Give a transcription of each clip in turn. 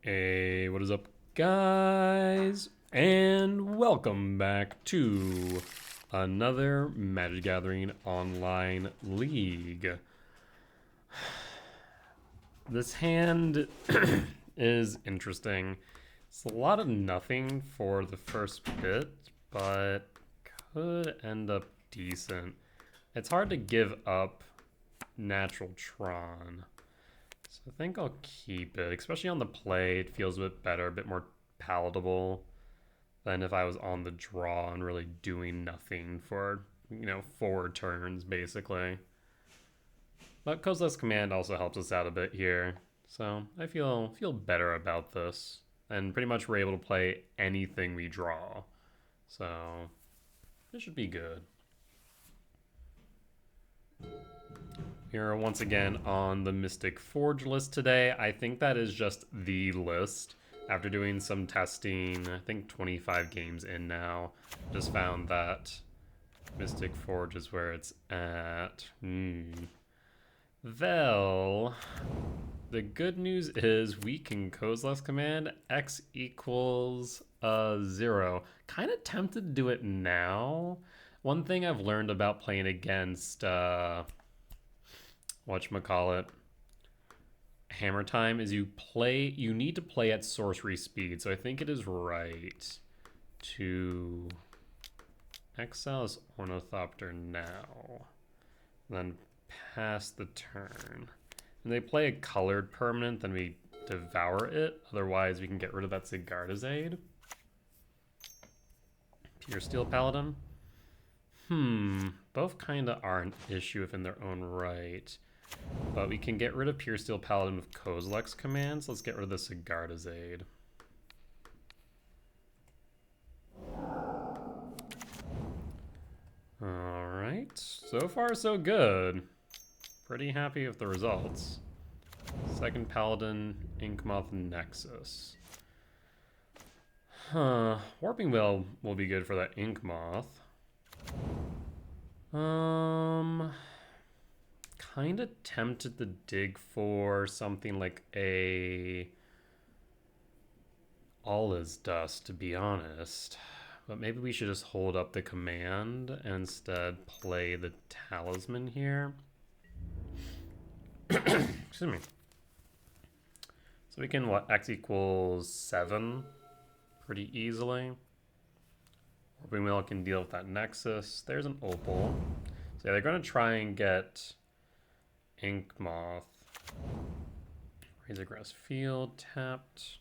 Hey, what is up, guys? And welcome back to another Magic Gathering Online League. This hand is interesting. It's a lot of nothing for the first bit, but could end up decent. It's hard to give up Natural Tron. So I think I'll keep it, especially on the play. It feels a bit better, a bit more palatable than if I was on the draw and really doing nothing for, 4 turns, basically. But Kozilek's Command also helps us out a bit here. So I feel better about this. And pretty much we're able to play anything we draw. So this should be good. We are once again on the Mystic Forge list today. I think that is just the list. After doing some testing, I think 25 games in now, just found that Mystic Forge is where it's at. Well, the good news is we can Kozilek's Command X equals 0. Kind of tempted to do it now. One thing I've learned about playing against whatchamacallit, Hammer Time is you need to play at sorcery speed. So I think it is right to exile this Ornithopter now, then pass the turn. And they play a colored permanent, then we devour it. Otherwise, we can get rid of that Sigarda's Aid. Pure Steel Paladin. Both kind of are an issue if in their own right. But we can get rid of Pure Steel Paladin with Kozilek's commands. Let's get rid of the Sigarda's Aid. Alright, so far so good. Pretty happy with the results. Second Paladin, Inkmoth Nexus. Warping Wheel will be good for that Inkmoth. Kind of tempted to dig for something like a All Is Dust, to be honest. But maybe we should just hold up the command and instead play the Talisman here. Excuse me. So we can, X equals 7 pretty easily. Warping Wheel can deal with that Nexus. There's an Opal. So yeah, they're going to try and get Inkmoth. Razorgrass Field tapped.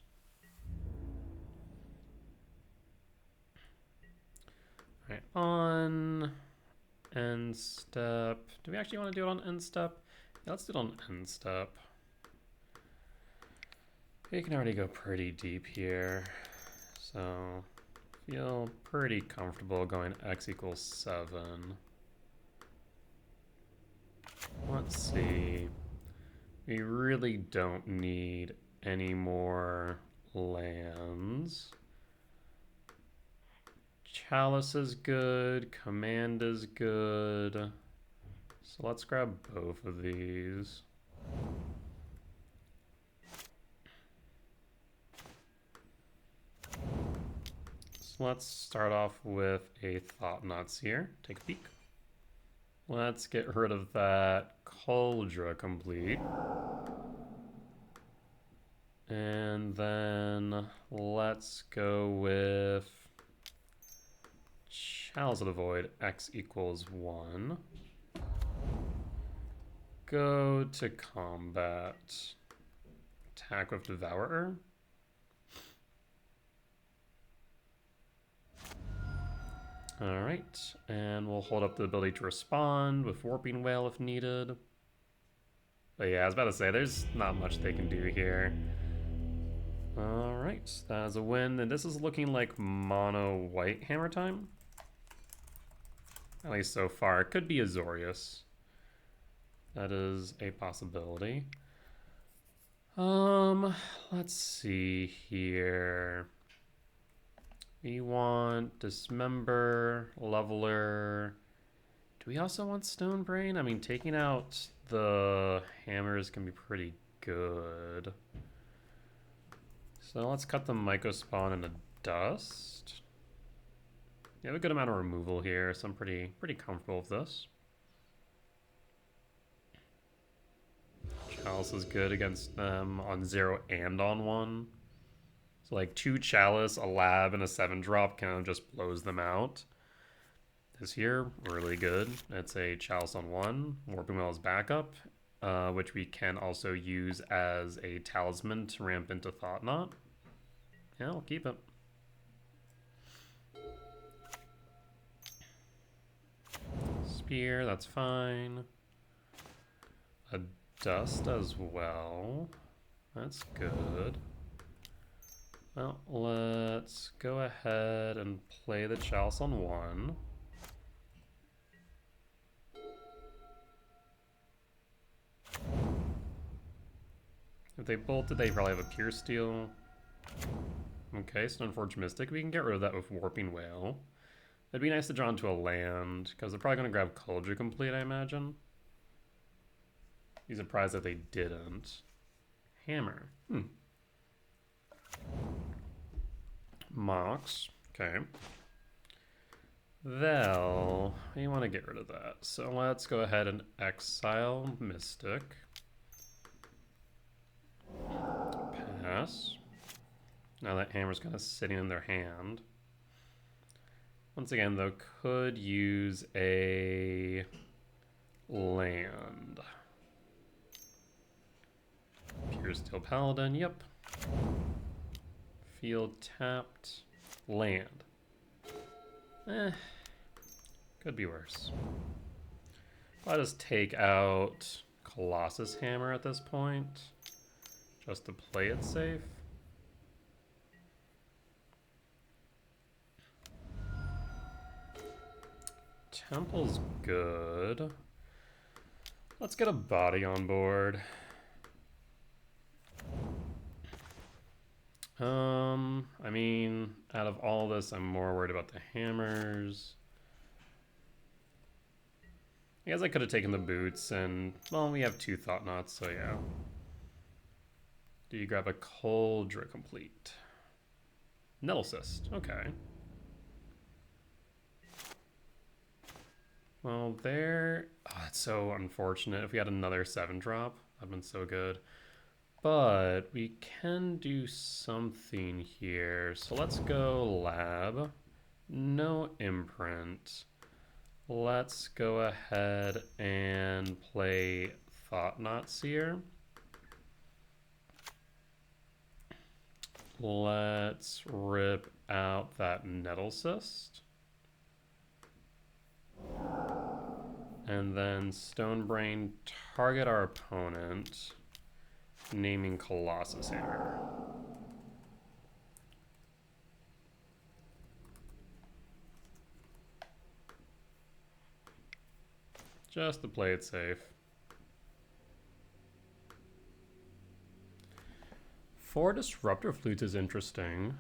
All right, on end step. Do we actually want to do it on end step? Yeah, let's do it on end step. We can already go pretty deep here. So feel pretty comfortable going X equals 7. Let's see. We really don't need any more lands. Chalice is good. Command is good. So let's grab both of these. So let's start off with a Thought-Knots here. Take a peek. Let's get rid of that Cauldron complete. And then let's go with Chalice of the Void, X equals 1. Go to combat. Attack with Devourer. Alright, and we'll hold up the ability to respond with Warping Whale if needed. But yeah, I was about to say, there's not much they can do here. Alright, that is a win, and this is looking like mono white Hammer Time. At least so far. It could be Azorius. That is a possibility. Let's see here. We want Dismember, Leveler. Do we also want Stone Brain? I mean, taking out the hammers can be pretty good. So let's cut the Myco Spawn into dust. You have a good amount of removal here, so I'm pretty comfortable with this. Chalice is good against them on 0 and on 1. So like 2 Chalice, a Lab, and a 7-drop kind of just blows them out. This here, really good. It's a Chalice on 1, Warping Well as backup, which we can also use as a talisman to ramp into Thought Knot. Yeah, I'll keep it. Spear, that's fine. A dust as well. That's good. Well, let's go ahead and play the Chalice on 1. If they bolted, they probably have a Pure Steel. Okay, Stoneforge Mystic. We can get rid of that with Warping Whale. It'd be nice to draw into a land, because they're probably going to grab Culture Complete, I imagine. Be surprised if they didn't. Hammer. Mox. Okay. Well, you want to get rid of that. So let's go ahead and exile Mystic. Pass. Now that hammer's kind of sitting in their hand. Once again, though, could use a land. Pure Steel Paladin, yep. Field tapped. Land. Could be worse. I'll just take out Colossus Hammer at this point, just to play it safe. Temple's good. Let's get a body on board. I mean, out of all this, I'm more worried about the hammers. I guess I could have taken the boots, and, well, we have 2 Thought Knots, so yeah. Do you grab a Culture Complete? Nettle Cyst, okay. Well, there... Oh, that's so unfortunate. If we had another 7-drop, that'd been so good. But we can do something here. So let's go Lab. No Imprint. Let's go ahead and play Thought Knot Seer. Let's rip out that Nettle Cyst. And then Stonebrain, target our opponent, naming Colossus Hammer. Just to play it safe. 4 Disruptor Flutes is interesting.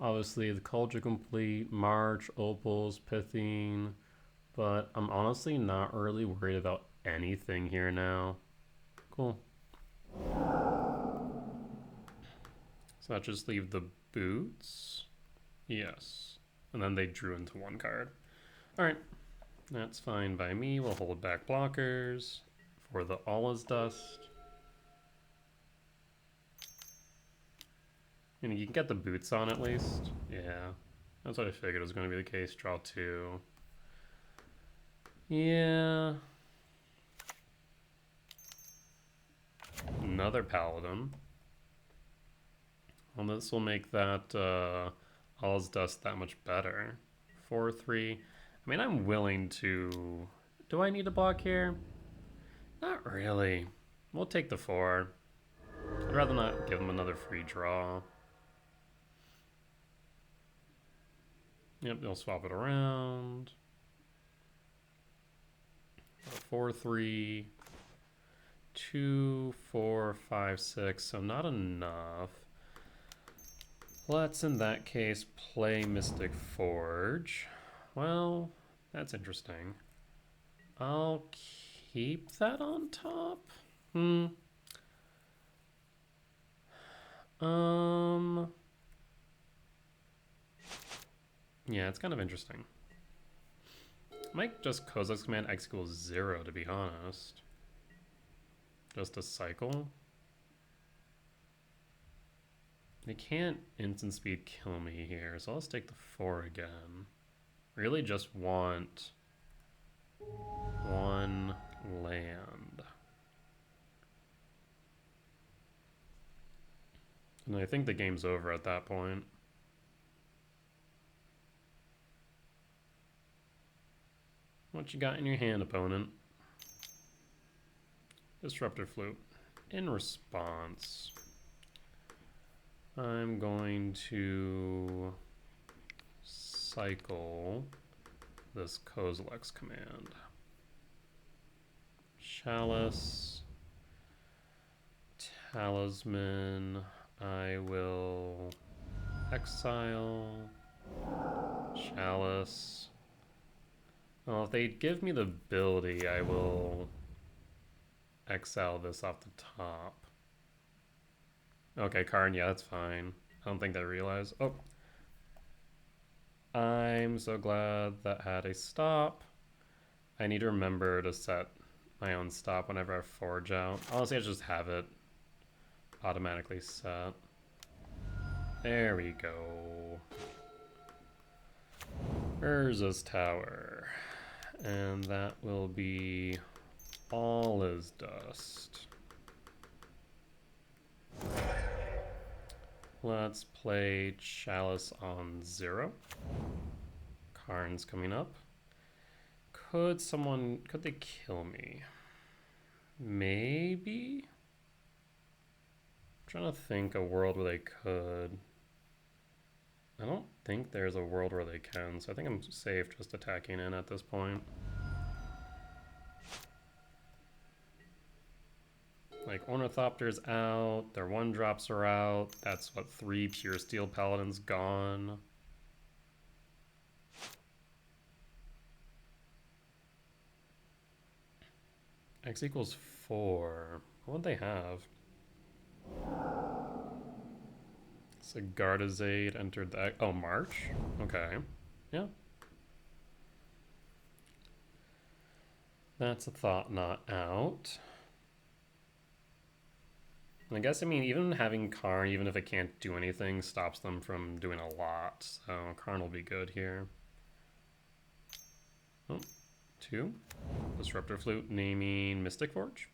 Obviously, the Culture Complete, March, Opals, Pithing, but I'm honestly not really worried about anything here now. Cool. So that just leave the boots. Yes. And then they drew into 1 card. Alright. That's fine by me. We'll hold back blockers for the All is Dust. And you can get the boots on at least. Yeah. That's what I figured was going to be the case. Draw 2. Yeah. Another Paladin. Well, this will make that All's Dust that much better. 4/3. I mean, I'm willing to... Do I need to block here? Not really. We'll take the 4. I'd rather not give them another free draw. Yep, they'll swap it around. 4/3. 2, 4, 5, 6. So not enough. Let's, in that case, play Mystic Forge. Well, that's interesting. I'll keep that on top. Yeah, it's kind of interesting. Might just Kozak's command X equals 0, to be honest. Just a cycle. They can't instant speed kill me here, so let's take the 4 again. Really just want 1 land. And I think the game's over at that point. What you got in your hand, opponent? Disruptor Flute. In response, I'm going to cycle this Kozilek's command. Chalice, Talisman, I will exile, Chalice. Well, if they give me the ability, I will exile this off the top. Okay, Karn, yeah, that's fine. I don't think they realize. Oh. I'm so glad that had a stop. I need to remember to set my own stop whenever I forge out. Honestly, I just have it automatically set. There we go. Urza's Tower. And that will be all is dust. Let's play Chalice on 0. Karn's coming up. Could they kill me? Maybe? I'm trying to think a world where they could. I don't think there's a world where they can, so I think I'm safe just attacking in at this point. Like, Ornithopter's out, their 1-drops are out, that's what, 3 Pure Steel Paladins gone. X equals 4. What would they have? Sigardazade entered the... Oh, March? Okay. Yeah. That's a thought not out. I guess, I mean, even having Karn, even if it can't do anything, stops them from doing a lot. So Karn will be good here. Oh, 2. Disruptor Flute, naming Mystic Forge.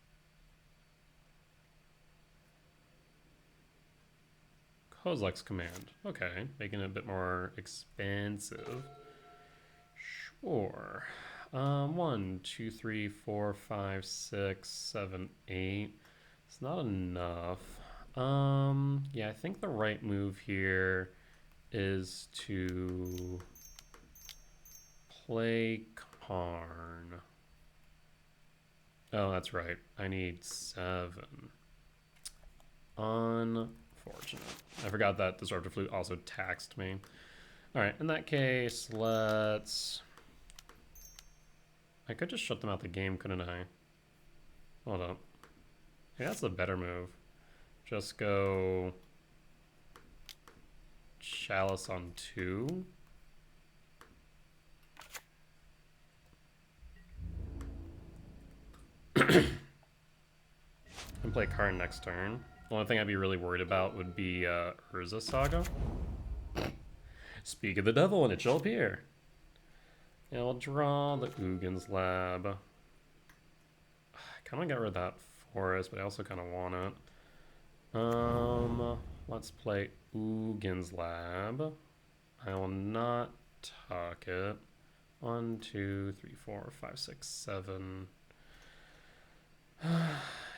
Kozilek's command. Okay, making it a bit more expensive. Sure. 1, 2, 3, 4, 5, 6, 7, 8. It's not enough. Yeah, I think the right move here is to play Karn. Oh, that's right. I need 7. Unfortunate. I forgot that Disruptor Flute also taxed me. Alright, in that case, let's... I could just shut them out the game, couldn't I? Hold up. Yeah, that's a better move. Just go... Chalice on 2. And play Karn next turn. The only thing I'd be really worried about would be Urza Saga. Speak of the devil and it shall appear. Yeah, I'll draw the Ugin's Lab. I kind of got rid of that forest, but I also kind of want it. Let's play Ugin's Lab. I will not tuck it. 1, 2, 3, 4, 5, 6, 7.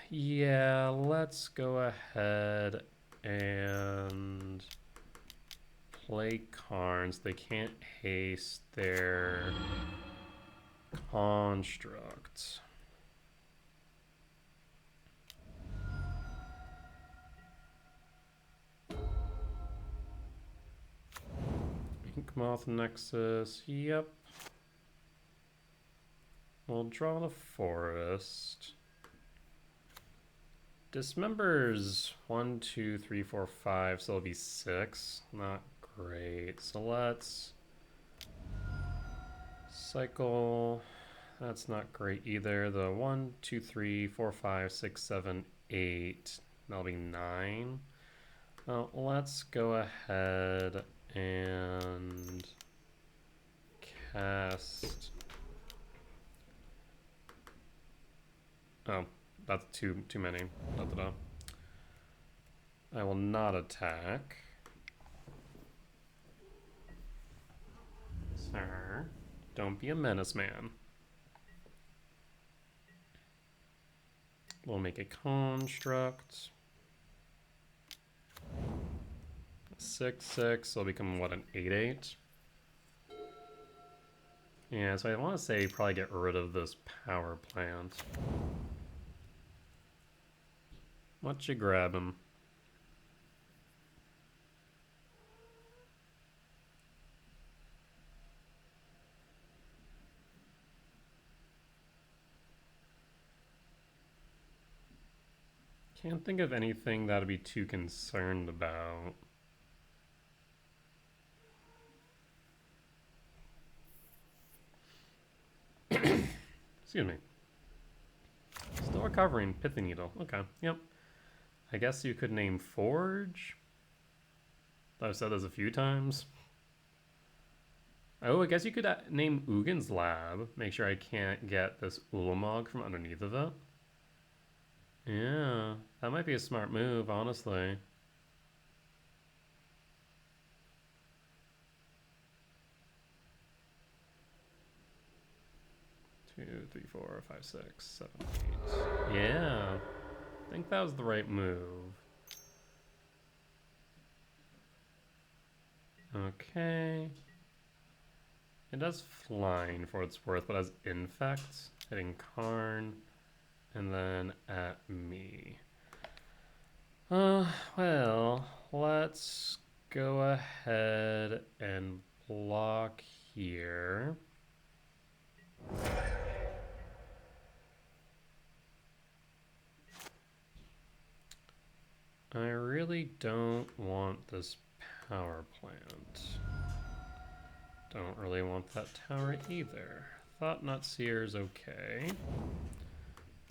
Yeah, let's go ahead and play Karns. They can't haste their constructs. Inkmoth Nexus, yep. We'll draw the forest. Dismembers 1, 2, 3, 4, 5, so it'll be 6. Not great. So let's cycle. That's not great either. The 1, 2, 3, 4, 5, 6, 7, 8. That'll be 9. Well, let's go ahead and cast. Oh, that's too many. Da-da-da. I will not attack. Sir, don't be a menace, man. We'll make a construct. 6/6, so it'll become what, an 8/8? Yeah, so I want to say probably get rid of this power plant. Let you grab him. Can't think of anything that I'd be too concerned about. Excuse me. Still recovering. Pithy Needle. Okay. Yep. I guess you could name Forge. I've said this a few times. Oh, I guess you could name Ugin's Lab. Make sure I can't get this Ulamog from underneath of it. Yeah, that might be a smart move, honestly. Two, three, four, five, six, 7, 8. Yeah, I think that was the right move. Okay. It does flying for what it's worth, but has infect, hitting Karn, and then at me. Well, let's go ahead and block here. I really don't want this power plant. Don't really want that tower either. Thought Not Seer's okay.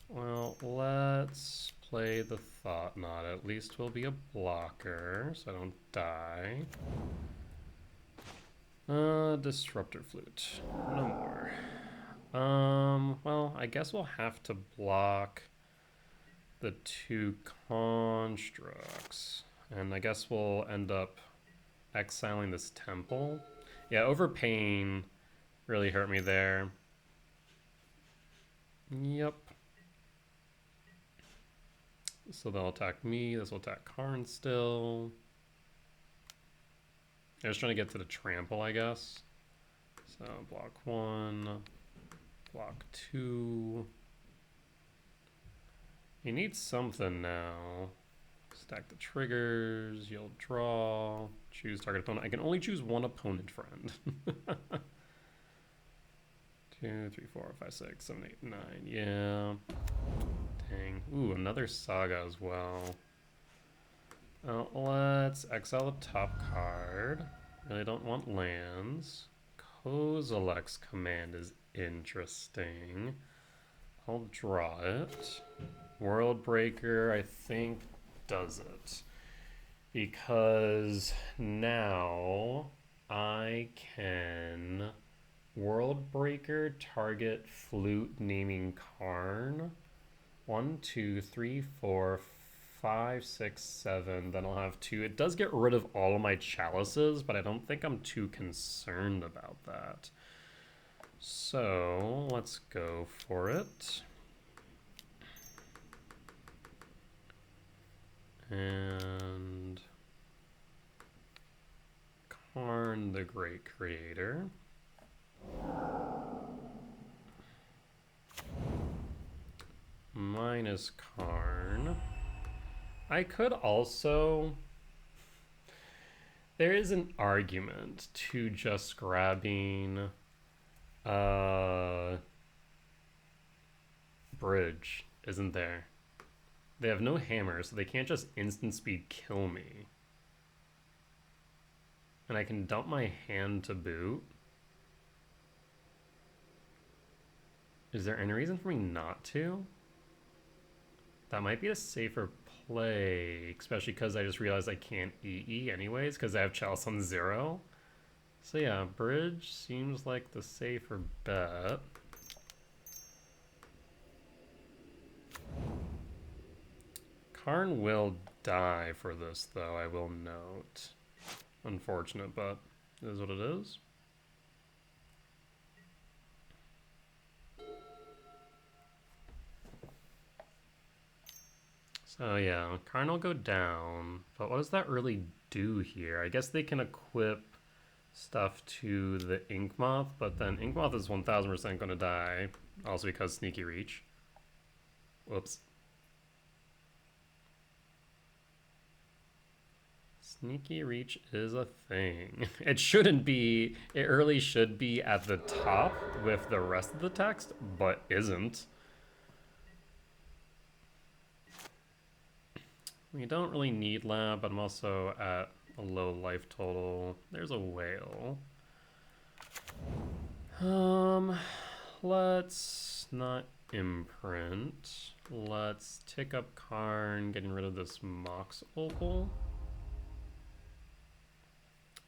Well, let's play the Thought Knot. At least we'll be a blocker, so I don't die. Disruptor Flute. No more. Well, I guess we'll have to block the 2 constructs. And I guess we'll end up exiling this temple. Yeah, overpaying really hurt me there. Yep. So they'll attack me. This will attack Karn still. I was trying to get to the trample, I guess. So block 1, block 2. You need something now. Stack the triggers. You'll draw. Choose target opponent. I can only choose one opponent, friend. 2, 3, 4, 5, 6, 7, 8, 9. Yeah. Dang. Ooh, another Saga as well. Let's exile the top card. Really don't want lands. Kozilek's Command is interesting. I'll draw it. World Breaker, I think, does it. Because now I can World Breaker target Flute naming Karn. 1, 2, 3, 4, 5, 6, 7. Then I'll have 2. It does get rid of all of my chalices, but I don't think I'm too concerned about that. So let's go for it. And Karn the Great Creator. Minus Karn. I could also... There is an argument to just grabbing Bridge, isn't there? They have no hammer, so they can't just instant speed kill me. And I can dump my hand to boot. Is there any reason for me not to? That might be a safer play, especially because I just realized I can't EE anyways because I have Chalice on 0. So yeah, bridge seems like the safer bet. Karn will die for this though, I will note. Unfortunate, but it is what it is. So yeah, Karn will go down, but what does that really do here? I guess they can equip stuff to the Ink Moth, but then Ink Moth is 1000% going to die, also because Sneaky Reach. Whoops. Sneaky Reach is a thing. It shouldn't be. It really should be at the top with the rest of the text, but isn't. We don't really need lab, but I'm also at a low life total. There's a whale. Let's not imprint. Let's tick up Karn, getting rid of this Mox Opal.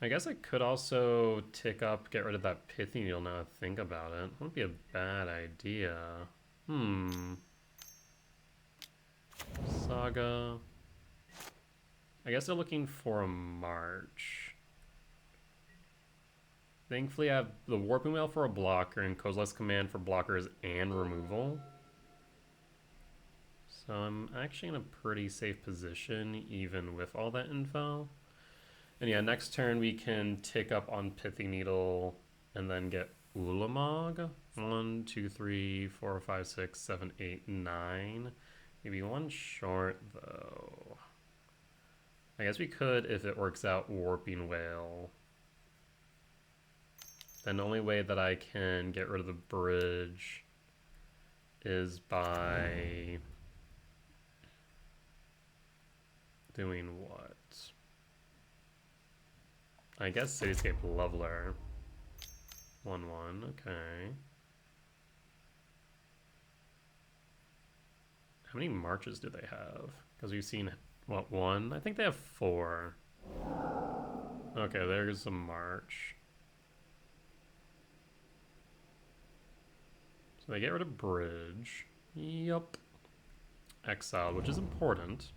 I guess I could also tick up, get rid of that Pithy Needle now I think about it. Wouldn't be a bad idea. Saga. I guess they're looking for a March. Thankfully I have the Warping Whale for a blocker and Kozilek's Command for blockers and removal. So I'm actually in a pretty safe position even with all that info. And yeah, next turn we can tick up on Pithy Needle and then get Ulamog. 1, 2, 3, 4, 5, 6, 7, 8, 9. Maybe one short though. I guess we could, if it works out, Warping Whale. Then the only way that I can get rid of the bridge is by doing what? I guess Cityscape Leveler. 1-1, okay. How many marches do they have? Because we've seen, what, 1? I think they have 4. Okay, there's a march. So they get rid of bridge. Yup. Exile, which is important.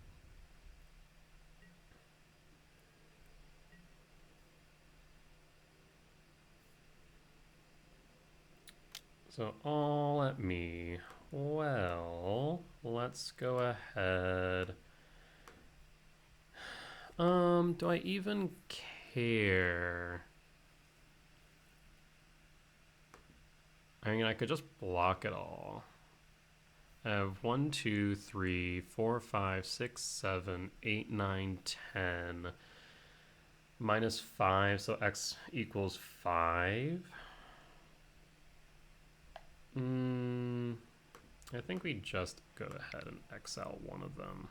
So all at me. Well, let's go ahead. Do I even care? I mean, I could just block it all. I have 1, 2, 3, 4, 5, 6, 7, 8, 9, 10. -5, so X equals 5. I think we just go ahead and exile one of them.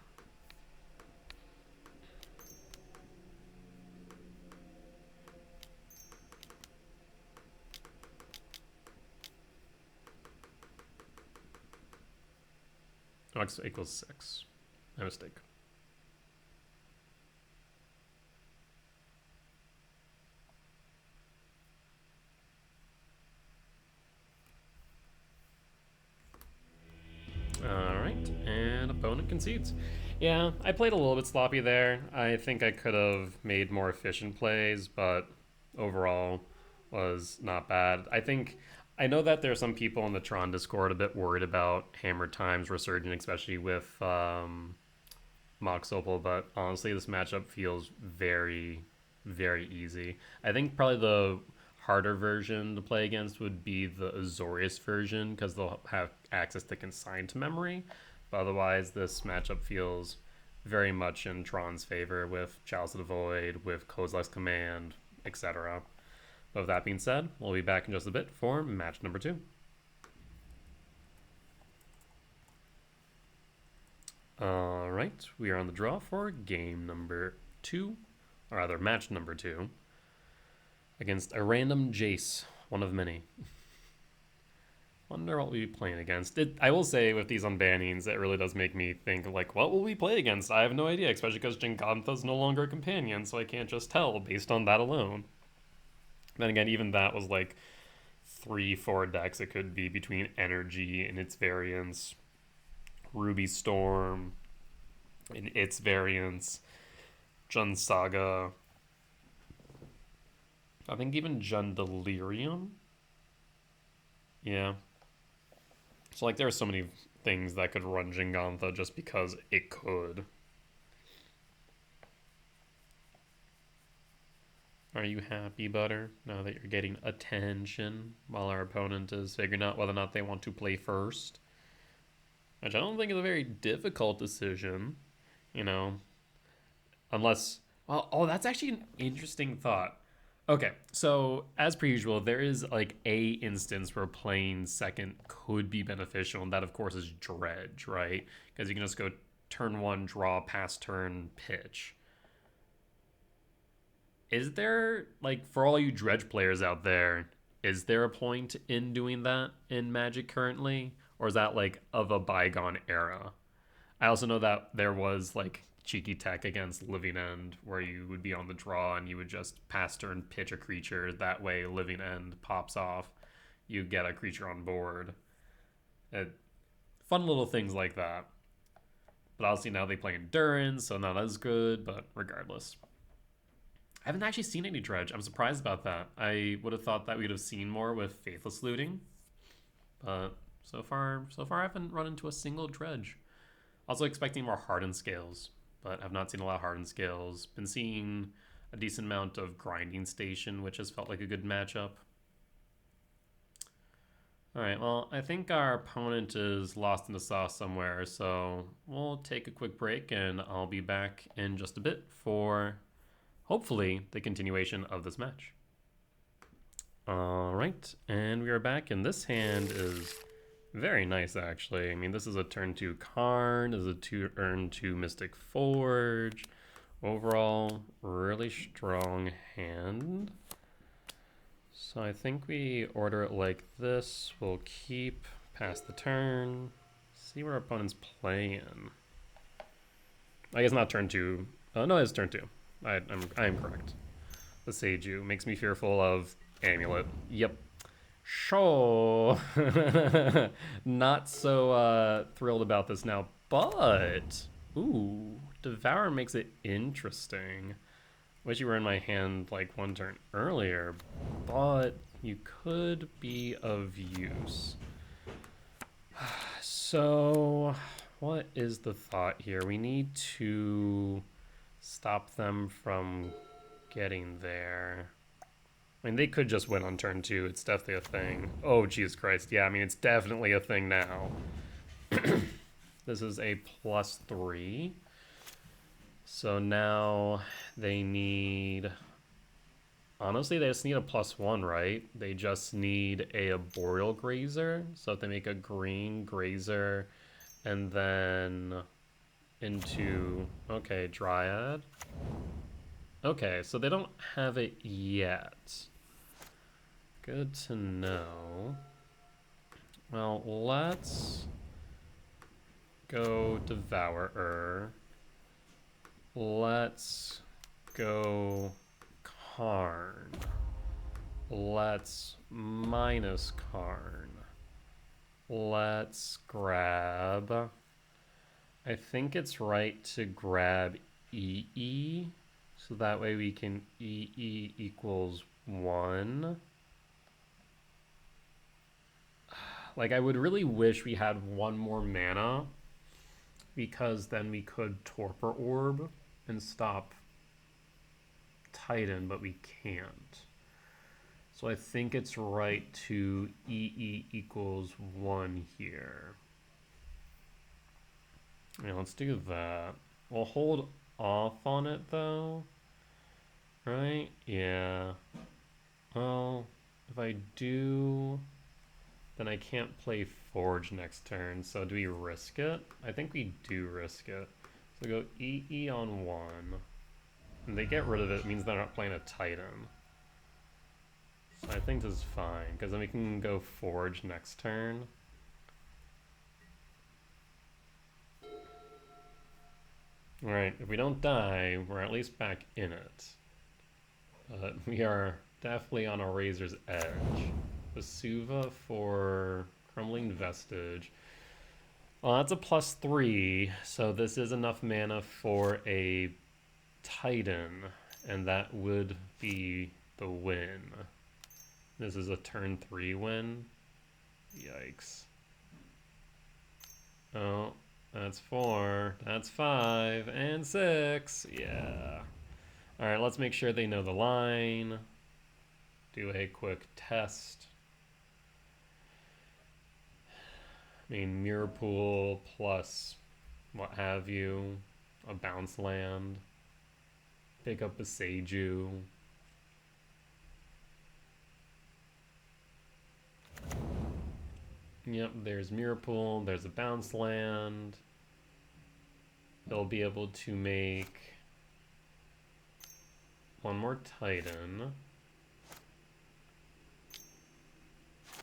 X equals 6. My mistake. Alright, and opponent concedes. Yeah, I played a little bit sloppy there. I think I could have made more efficient plays, but overall was not bad. I know that there are some people in the Tron Discord a bit worried about Hammer Times resurging, especially with Mox Opal, but honestly this matchup feels very, very easy. I think probably the harder version to play against would be the Azorius version because they'll have access to consign to memory, but otherwise this matchup feels very much in Tron's favor with Chalice of the Void, with Kozilek's Command, etc. But with that being said, we'll be back in just a bit for match number 2. right, we are on the draw for game number 2, or rather match number 2, against a random Jace, one of many. Wonder what we'll be playing against. I will say, with these unbannings, it really does make me think, like, what will we play against? I have no idea, especially because Jingantha's no longer a companion, so I can't just tell based on that alone. Then again, even that was like 3-4 decks it could be between Energy and its variants, Ruby Storm and its variants, Jund Saga, I think even Jund Delirium. Yeah. So, like, there are so many things that could run Jingantha just because it could. Are you happy, Butter, now that you're getting attention while our opponent is figuring out whether or not they want to play first? Which I don't think is a very difficult decision, you know, unless... Well, oh, that's actually an interesting thought. Okay, so as per usual, there is like a instance where playing second could be beneficial, and that of course is Dredge, right? Because you can just go turn 1, draw, pass turn, pitch. Is there, like, for all you Dredge players out there, is there a point in doing that in Magic currently? Or is that like of a bygone era? I also know that there was like cheeky tech against Living End where you would be on the draw and you would just pass turn pitch a creature. That way Living End pops off. You get a creature on board. Fun little things like that. But obviously now they play Endurance, so not as good, but regardless. I haven't actually seen any Dredge. I'm surprised about that. I would have thought that we'd have seen more with Faithless Looting. But so far I haven't run into a single Dredge. Also expecting more Hardened Scales, but I've not seen a lot of Hardened Scales. Been seeing a decent amount of Grinding Station, which has felt like a good matchup. Alright, well, I think our opponent is lost in the sauce somewhere, so we'll take a quick break and I'll be back in just a bit for, hopefully, the continuation of this match. Alright, and we are back, and this hand is very nice, actually. I mean, this is a turn 2 Karn, this is a turn 2 Mystic Forge. Overall, really strong hand. So I think we order it like this. We'll keep past the turn. See where our opponent's playing. I guess not turn 2. No, it's turn 2. I am correct. The Seiju makes me fearful of Amulet. Yep. Sure. Not so thrilled about this now, but ooh, Devour makes it interesting. Wish you were in my hand like one turn earlier, but you could be of use. So what is the thought here? We need to stop them from getting there. I mean, they could just win on turn 2. It's definitely a thing. Oh, Jesus Christ. Yeah, I mean, it's definitely a thing now. This is a +3. So now they need... Honestly, they just need a +1, right? They just need a Arboreal Grazer. So if they make a green Grazer and then into... Okay, Dryad. Okay, so they don't have it yet. Good to know. Well, let's go Devourer. Let's go Karn. Let's minus Karn. Let's grab... I think it's right to grab EE. So that way we can EE equals 1. Like, I would really wish we had one more mana, because then we could Torpor Orb and stop Titan, but we can't. So I think it's right to EE equals 1 here. Yeah, let's do that. We'll hold off on it, though. Right? Yeah. Well, if I do... Then I can't play Forge next turn, so do we risk it? I think we do risk it. So go EE on 1. And they get rid of it, means they're not playing a Titan. So I think this is fine, because then we can go Forge next turn. Alright, if we don't die, we're at least back in it. But we are definitely on a razor's edge. Vesuva for Crumbling Vestige. Well, that's a +3, so this is enough mana for a Titan, and that would be the win. This is a turn 3 win. Yikes. Oh, that's 4, that's 5, and 6. Yeah. Alright, let's make sure they know the line. Do a quick test. I mean, Mirror Pool plus what have you. A bounce land. Pick up a Seiju. Yep, there's Mirror Pool, there's a bounce land. They'll be able to make one more Titan.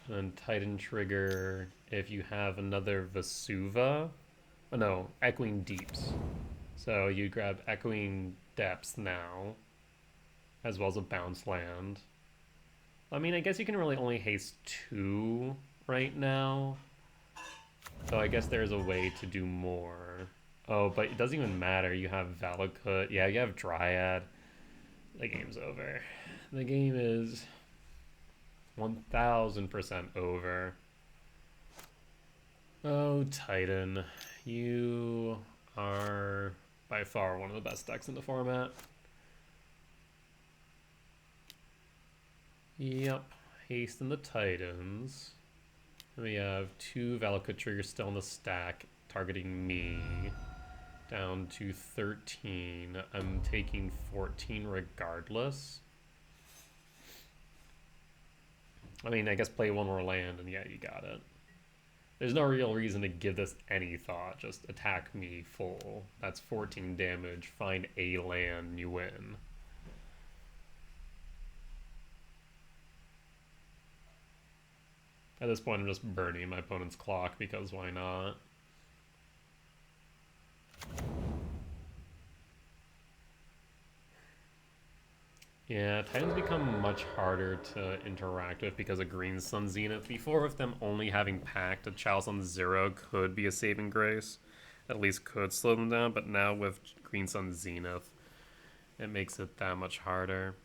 And Titan trigger if you have another Vesuva. Oh no, Echoing Deeps. So you grab Echoing Depths now, as well as a bounce land. I mean, I guess you can really only haste 2 right now. So I guess there's a way to do more. Oh, but it doesn't even matter. You have Valakut. Yeah, you have Dryad. The game's over. The game is 1000% over. Oh, Titan. You are by far one of the best decks in the format. Yep. Haste in the Titans. We have 2 Valakut triggers still in the stack, targeting me. Down to 13. I'm taking 14 regardless. I mean, I guess play one more land and yeah, you got it. There's no real reason to give this any thought. Just attack me full. That's 14 damage. Find a land and you win. At this point, I'm just burning my opponent's clock because why not? Yeah, Titans become much harder to interact with because of Green Sun Zenith. Before, with them only having Pact, a Chalice on 0 could be a saving grace. At least could slow them down, but now with Green Sun Zenith, it makes it that much harder.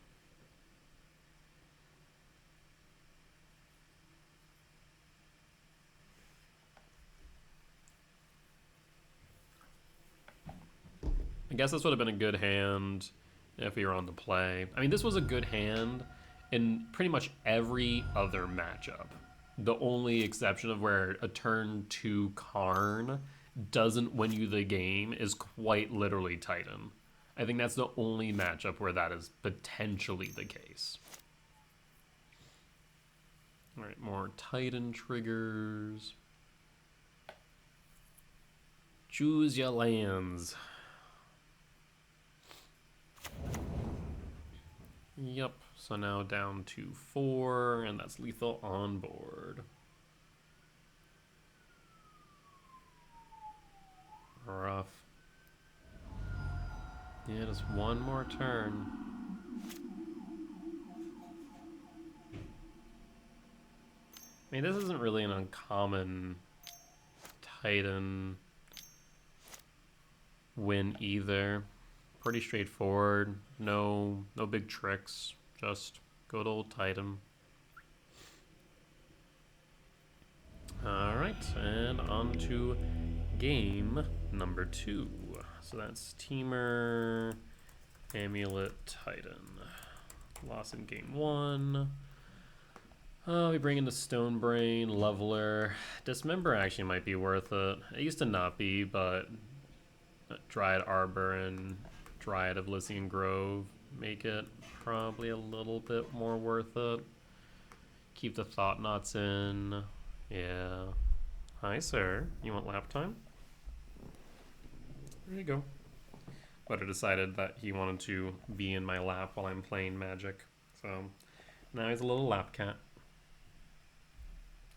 I guess this would have been a good hand if we were on the play. I mean, this was a good hand in pretty much every other matchup. The only exception of where a turn 2 Karn doesn't win you the game is quite literally Titan. I think that's the only matchup where that is potentially the case. All right, more Titan triggers. Choose your lands. Yep, so now down to 4, and that's lethal on board. Rough. Yeah, just one more turn. I mean, this isn't really an uncommon Titan win either. Pretty straightforward. No big tricks. Just good old Titan. Alright, and on to game number 2. So that's Temur, Amulet, Titan. Lost in game 1. We bring in the Stone Brain, Leveler. Dismember actually might be worth it. It used to not be, but Dryad Arbor and Dryad of Lycian Grove make it probably a little bit more worth it. Keep the Thought Knots in. Yeah. Hi, sir. You want lap time? There you go. but I decided that he wanted to be in my lap while I'm playing Magic. So now he's a little lap cat.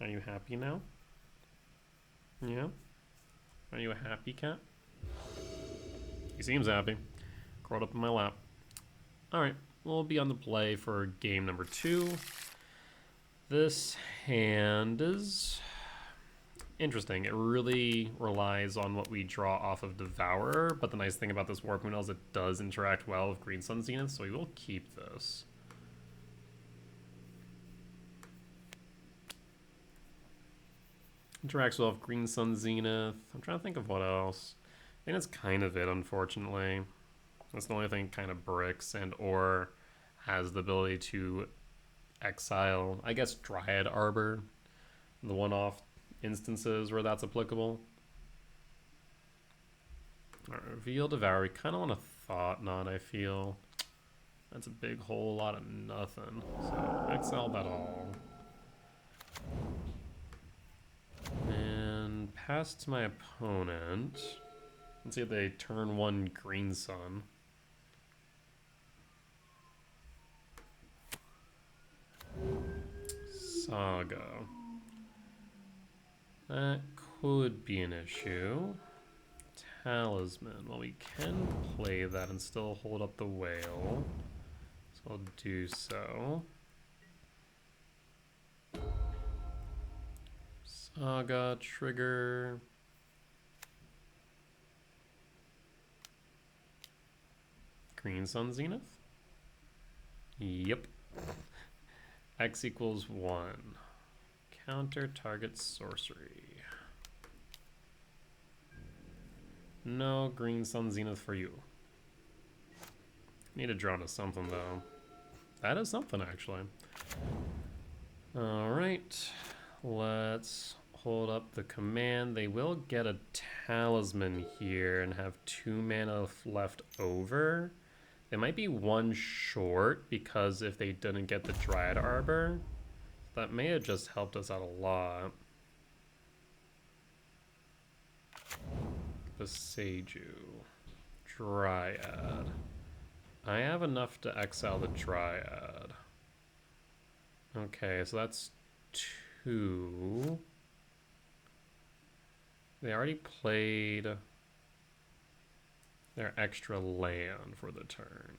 Are you happy now? Yeah? Are you a happy cat? He seems happy. Curled up in my lap. Alright, we'll be on the play for game number 2. This hand is interesting. It really relies on what we draw off of Devourer, but the nice thing about this Warp Moon is it does interact well with Green Sun Zenith, so we will keep this. Interacts well with Green Sun Zenith. I'm trying to think of what else. I think that's kind of it, unfortunately. That's the only thing kind of bricks and or has the ability to exile, I guess, Dryad Arbor, the one-off instances where that's applicable. All right, reveal Devour. We kind of want a Thought Knot, I feel. That's a big whole lot of nothing. So exile that all. And pass to my opponent. Let's see if they turn 1 Green Sun. Saga. That could be an issue. Talisman. Well, we can play that and still hold up the whale. So I'll do so. Saga, trigger. Green Sun Zenith? Yep. X equals 1. Counter target sorcery. No Green Sun Zenith for you. Need to draw to something though. That is something actually. Alright. Let's hold up the command. They will get a talisman here and have 2 mana left over. They might be 1 short because if they didn't get the Dryad Arbor, that may have just helped us out a lot. Beseiju. Dryad. I have enough to exile the Dryad. Okay, so that's 2. They already played their extra land for the turn.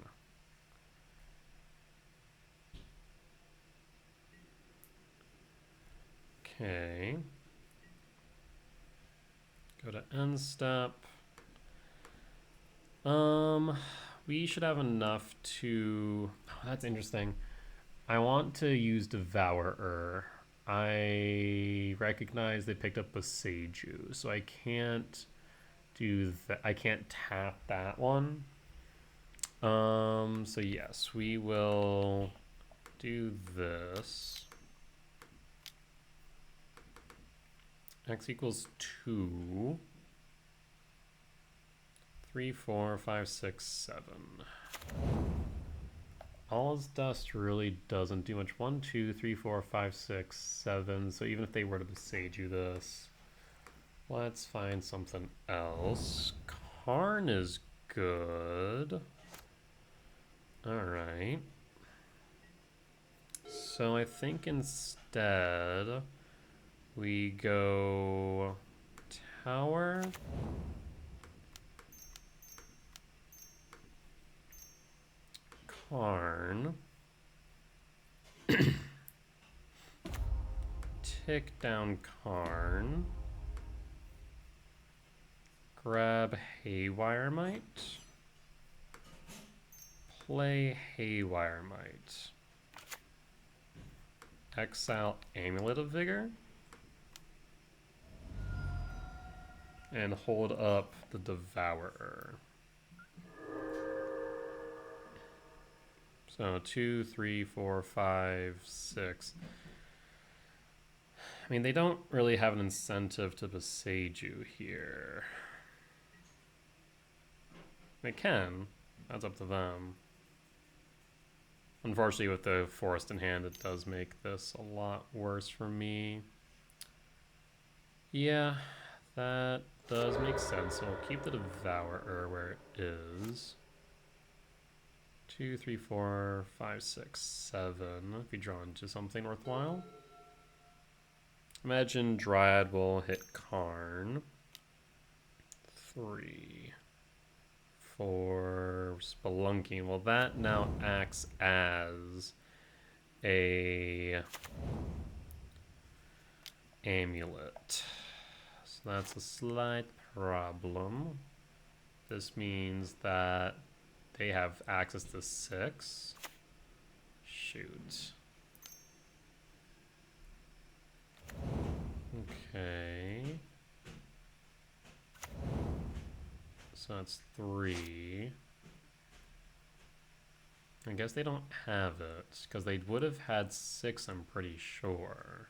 Okay. Go to end step. We should have enough to... Oh, that's interesting. I want to use Devourer. I recognize they picked up Beseiju, so I can't do that. I can't tap that one. So yes, we will do this. X equals 2. 3, 4, 5, 6, 7. All's Dust really doesn't do much. 1, 2, 3, 4, 5, 6, 7. So even if they were to Beseiju this, let's find something else. Karn is good. Alright. So I think instead we go Tower. Karn. Tick down Karn. Grab Haywire Might. Play Haywire Might. Exile Amulet of Vigor. And hold up the Devourer. So 2, 3, 4, 5, 6. I mean, they don't really have an incentive to Beseiju here. They can. That's up to them. Unfortunately, with the forest in hand, it does make this a lot worse for me. Yeah, that does make sense. So we'll keep the Devourer where it is. 2, 3, 4, 5, 6, 7. If we draw into something worthwhile. Imagine Dryad will hit Karn. 3, 4, Spelunking. Well, that now acts as a Amulet. So that's a slight problem. This means that they have access to 6. Shoot. Okay. So that's 3. I guess they don't have it, because they would have had 6, I'm pretty sure.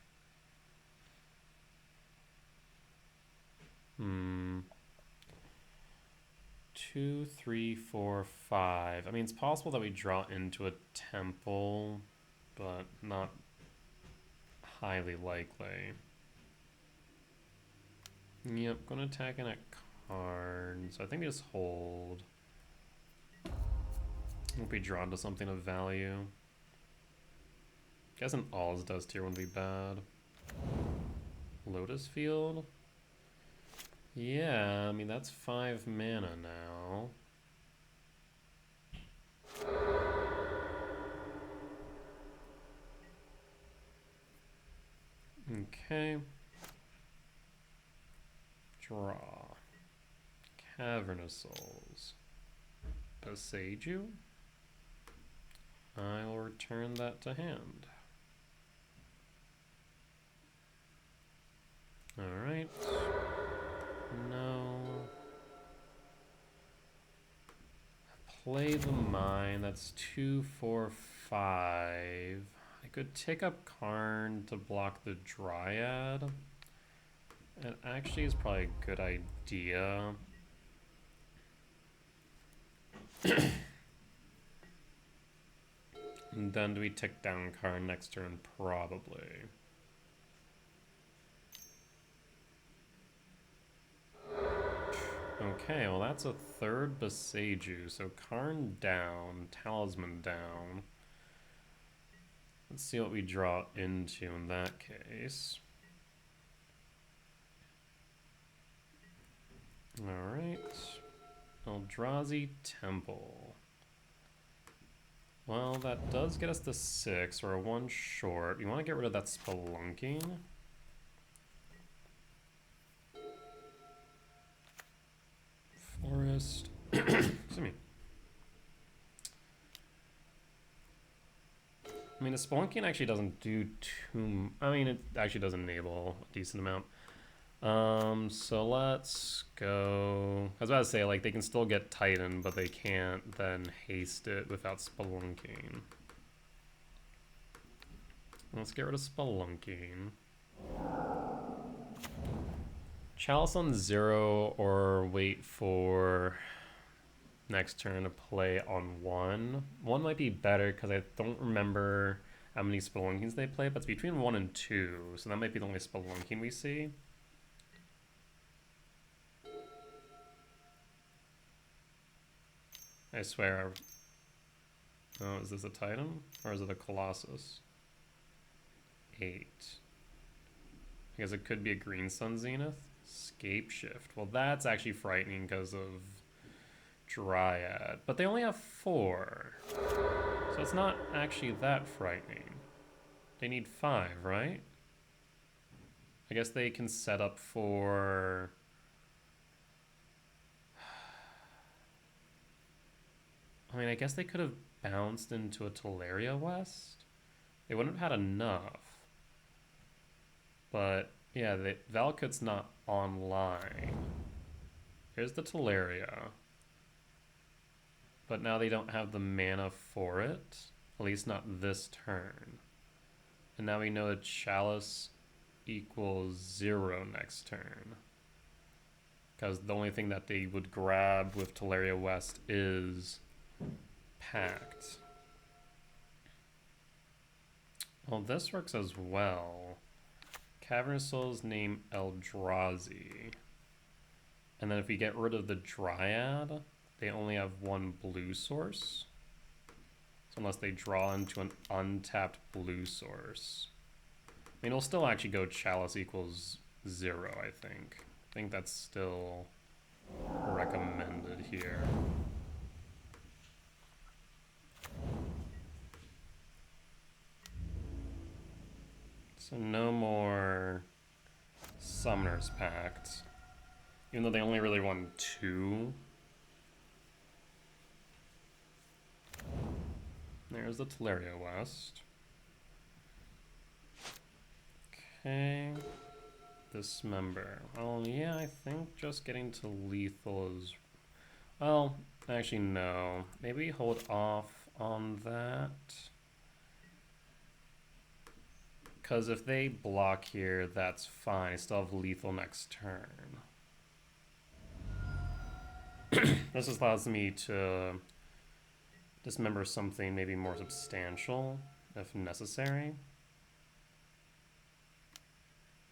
2, 3, 4, 5. I mean, it's possible that we draw into a temple, but not highly likely. Yep, gonna attack in at Karn, so I think we just hold. Won't be drawn to something of value. Guess an Alls does tier wouldn't be bad. Lotus Field? Yeah, I mean that's 5 mana now. Okay. Draw. Cavernous Souls. Boseiju? I will return that to hand. Alright. No. Play the mine. That's 2, 4, 5. I could take up Karn to block the Dryad. It actually is probably a good idea. And then do we tick down Karn next turn? Probably. Okay, well that's a 3rd Boseiju. So Karn down, Talisman down. Let's see what we draw into in that case. Alright. Eldrazi Temple. Well, that does get us to 6. We're 1 short. You want to get rid of that Spelunking. Forest. Excuse me. I mean, the Spelunking actually doesn't do too... I mean, it actually does enable a decent amount. So let's go... I was about to say, like, they can still get Titan, but they can't then haste it without Spelunking. Let's get rid of Spelunking. Chalice on 0 or wait for next turn to play on 1. 1 might be better because I don't remember how many Spelunkings they play, but it's between 1 and 2, so that might be the only Spelunking we see. I swear. Oh, is this a Titan? Or is it a Colossus? 8. I guess it could be a Green Sun Zenith. Scape Shift. Well, that's actually frightening because of Dryad. But they only have 4. So it's not actually that frightening. They need 5, right? I guess they can set up for... I mean, I guess they could have bounced into a Teleria West. They wouldn't have had enough. But, yeah, Valakut's not online. Here's the Teleria. But now they don't have the mana for it. At least not this turn. And now we know that Chalice equals 0 next turn. Because the only thing that they would grab with Teleria West is Pact. Well, this works as well. Cavernous Souls name Eldrazi. And then if we get rid of the Dryad, they only have one blue source. So unless they draw into an untapped blue source. I mean, it'll still actually go Chalice equals 0, I think. I think that's still recommended here. So no more Summoner's Pact. Even though they only really won 2. There's the Teleria West. Okay. Dismember. Well, yeah, I think just getting to lethal is... Well, actually, no. Maybe hold off on that. Because if they block here, that's fine. I still have lethal next turn. This just allows me to dismember something maybe more substantial, if necessary.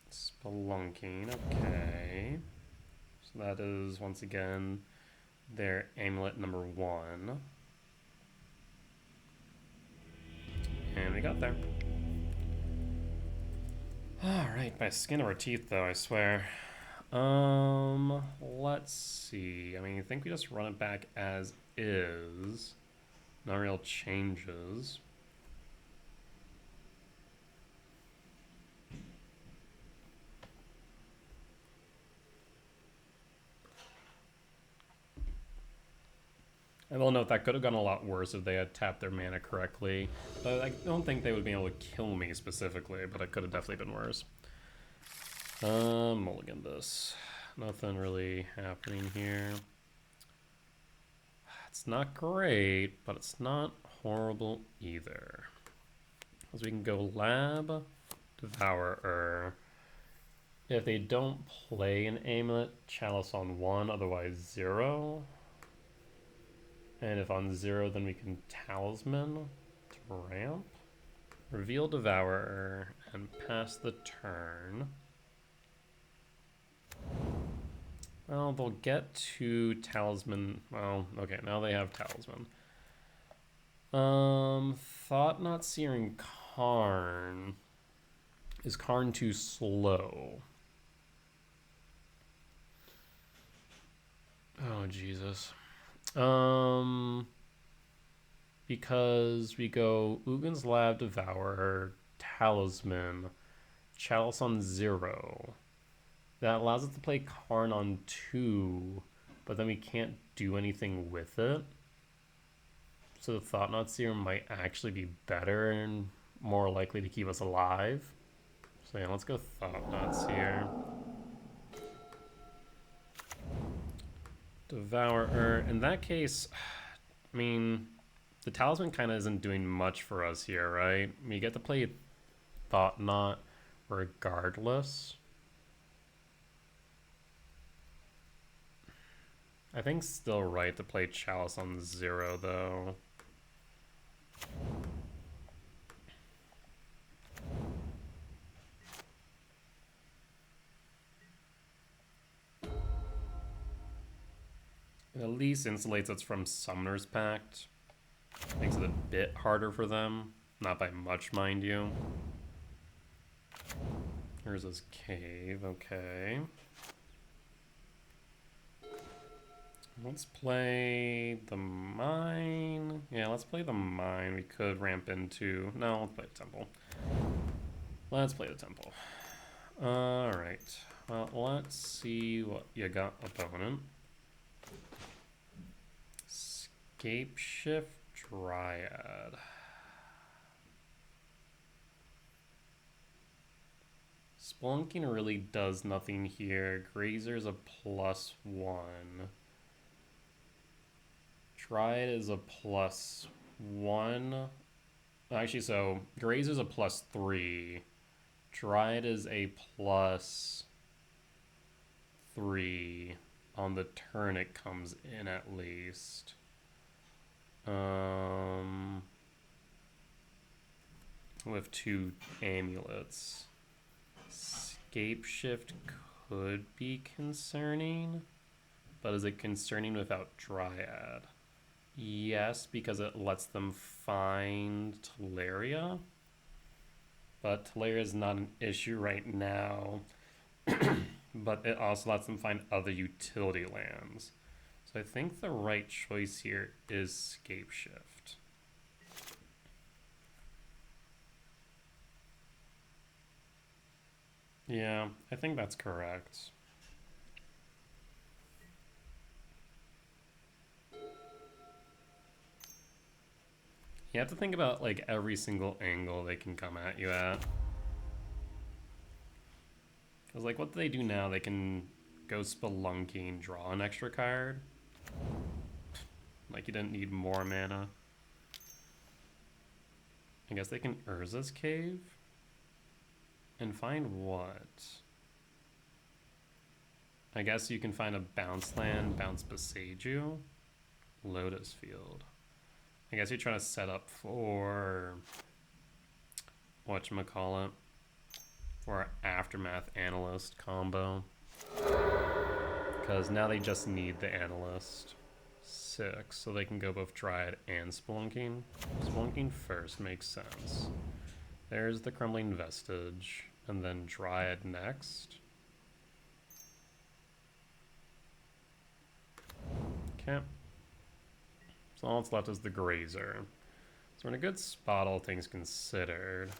Spelunking, okay. So that is, once again, their Amulet number 1. And we got there. Alright, by skin of our teeth, though, I swear. Let's see. I mean, I think we just run it back as is. No real changes. I will note that could have gone a lot worse if they had tapped their mana correctly. But I don't think they would be able to kill me specifically, but it could have definitely been worse. Mulligan this. Nothing really happening here. It's not great, but it's not horrible either. Because we can go Lab, Devourer. If they don't play an Amulet, Chalice on 1, otherwise 0. And if on 0, then we can Talisman to ramp. Reveal Devourer and pass the turn. Well, they'll get to Talisman. Well, okay, now they have Talisman. Thought-Knot Searing Karn. Is Karn too slow? Oh, Jesus. Because we go Ugin's Lab, Devourer, Talisman, Chalice on 0. That allows us to play Karn on 2, but then we can't do anything with it. So the Thought-Knot Seer might actually be better and more likely to keep us alive. So yeah, let's go Thought-Knot Seer. Devourer. In that case, I mean, the Talisman kind of isn't doing much for us here, right? We get to play Thought-Knot regardless. I think still right to play Chalice on 0, though. It at least insulates us from Summoner's Pact. Makes it a bit harder for them. Not by much, mind you. Here's his cave, okay. Let's play the mine. Yeah, let's play the mine. We could ramp into... No, let's play the temple. Let's play the temple. Alright. Well, let's see what you got, opponent. Scape Shift Dryad. Spelunking really does nothing here. Grazer's a +1. Dryad is a +1. Actually, so Grazer's a +3. Dryad is a +3. On the turn it comes in at least. With 2 amulets. Scape Shift could be concerning. but is it concerning without Dryad? Yes, because it lets them find Teleria. But Teleria is not an issue right now. But it also lets them find other utility lands. So I think the right choice here is Scapeshift. Yeah, I think that's correct. You have to think about like every single angle they can come at you at. Because like what do they do now? They can go Spelunking, draw an extra card. Like you didn't need more mana. I guess they can Urza's Cave. And find what? I guess you can find a bounce land, bounce Beseiju, Lotus Field. I guess you're trying to set up for whatchamacallit, for our Aftermath Analyst combo. Because now they just need the Analyst 6, so they can go both Dryad and Spelunking. Spelunking first makes sense. There's the Crumbling Vestige, and then Dryad next. Okay. So all that's left is the Grazer. So we're in a good spot, all things considered.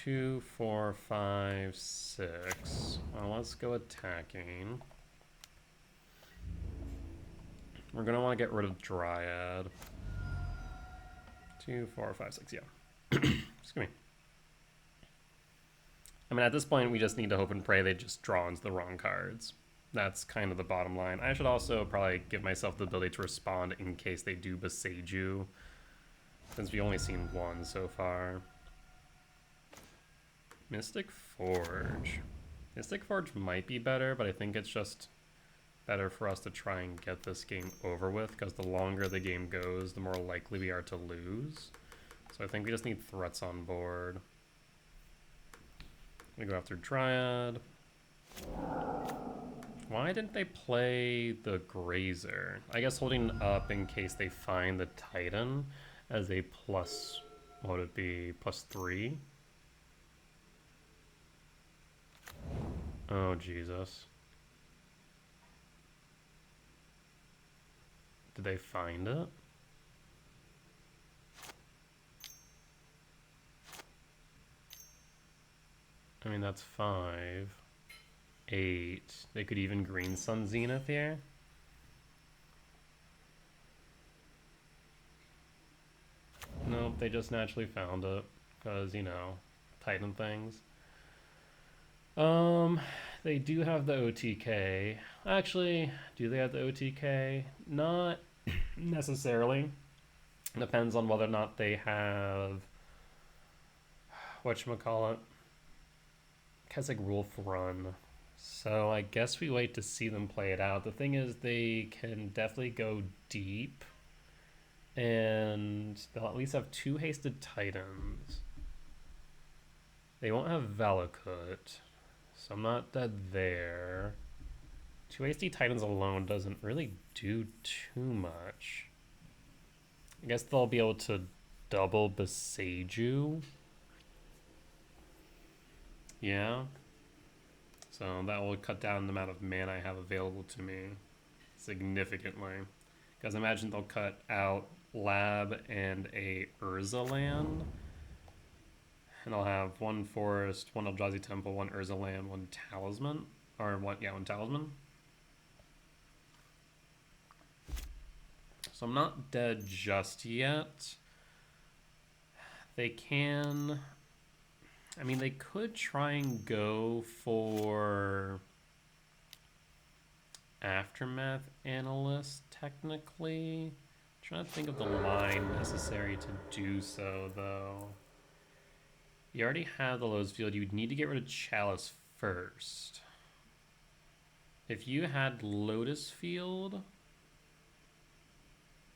2, 4, 5, 6. Well, let's go attacking. We're going to want to get rid of Dryad. 2, 4, 5, 6, yeah. Excuse me. I mean, at this point, we just need to hope and pray they just draw into the wrong cards. That's kind of the bottom line. I should also probably give myself the ability to respond in case they do Beseiju, since we've only seen one so far. Mystic Forge. Mystic Forge might be better, but I think it's just better for us to try and get this game over with, because the longer the game goes, the more likely we are to lose. So I think we just need threats on board. We go after Dryad. Why didn't they play the Grazer? I guess holding up in case they find the Titan as a plus, what would it be, +3? Oh, Jesus. Did they find it? I mean, that's 5. 8. They could even Green Sun Zenith here. Nope, they just naturally found it. Because, you know, Titan things. They do have the OTK. Actually, do they have the OTK? Not necessarily. Depends on whether or not they have whatchamacallit. Keswick Wolf Run. So I guess we wait to see them play it out. The thing is, they can definitely go deep. And they'll at least have 2 hasted Titans. They won't have Valakut. So I'm not dead there. 2 hasty Titans alone doesn't really do too much. I guess they'll be able to double Beseiju. Yeah. So that will cut down the amount of mana I have available to me significantly. Because imagine they'll cut out Lab and a Urza land. And I'll have 1 Forest, 1 Eldrazi Temple, 1 Urza land, 1 Talisman. Or 1 Talisman. So I'm not dead just yet. They can... I mean, they could try and go for Aftermath Analyst, technically. I'm trying to think of the line necessary to do so, though. You already have the Lotus Field. You would need to get rid of Chalice first. If you had Lotus Field...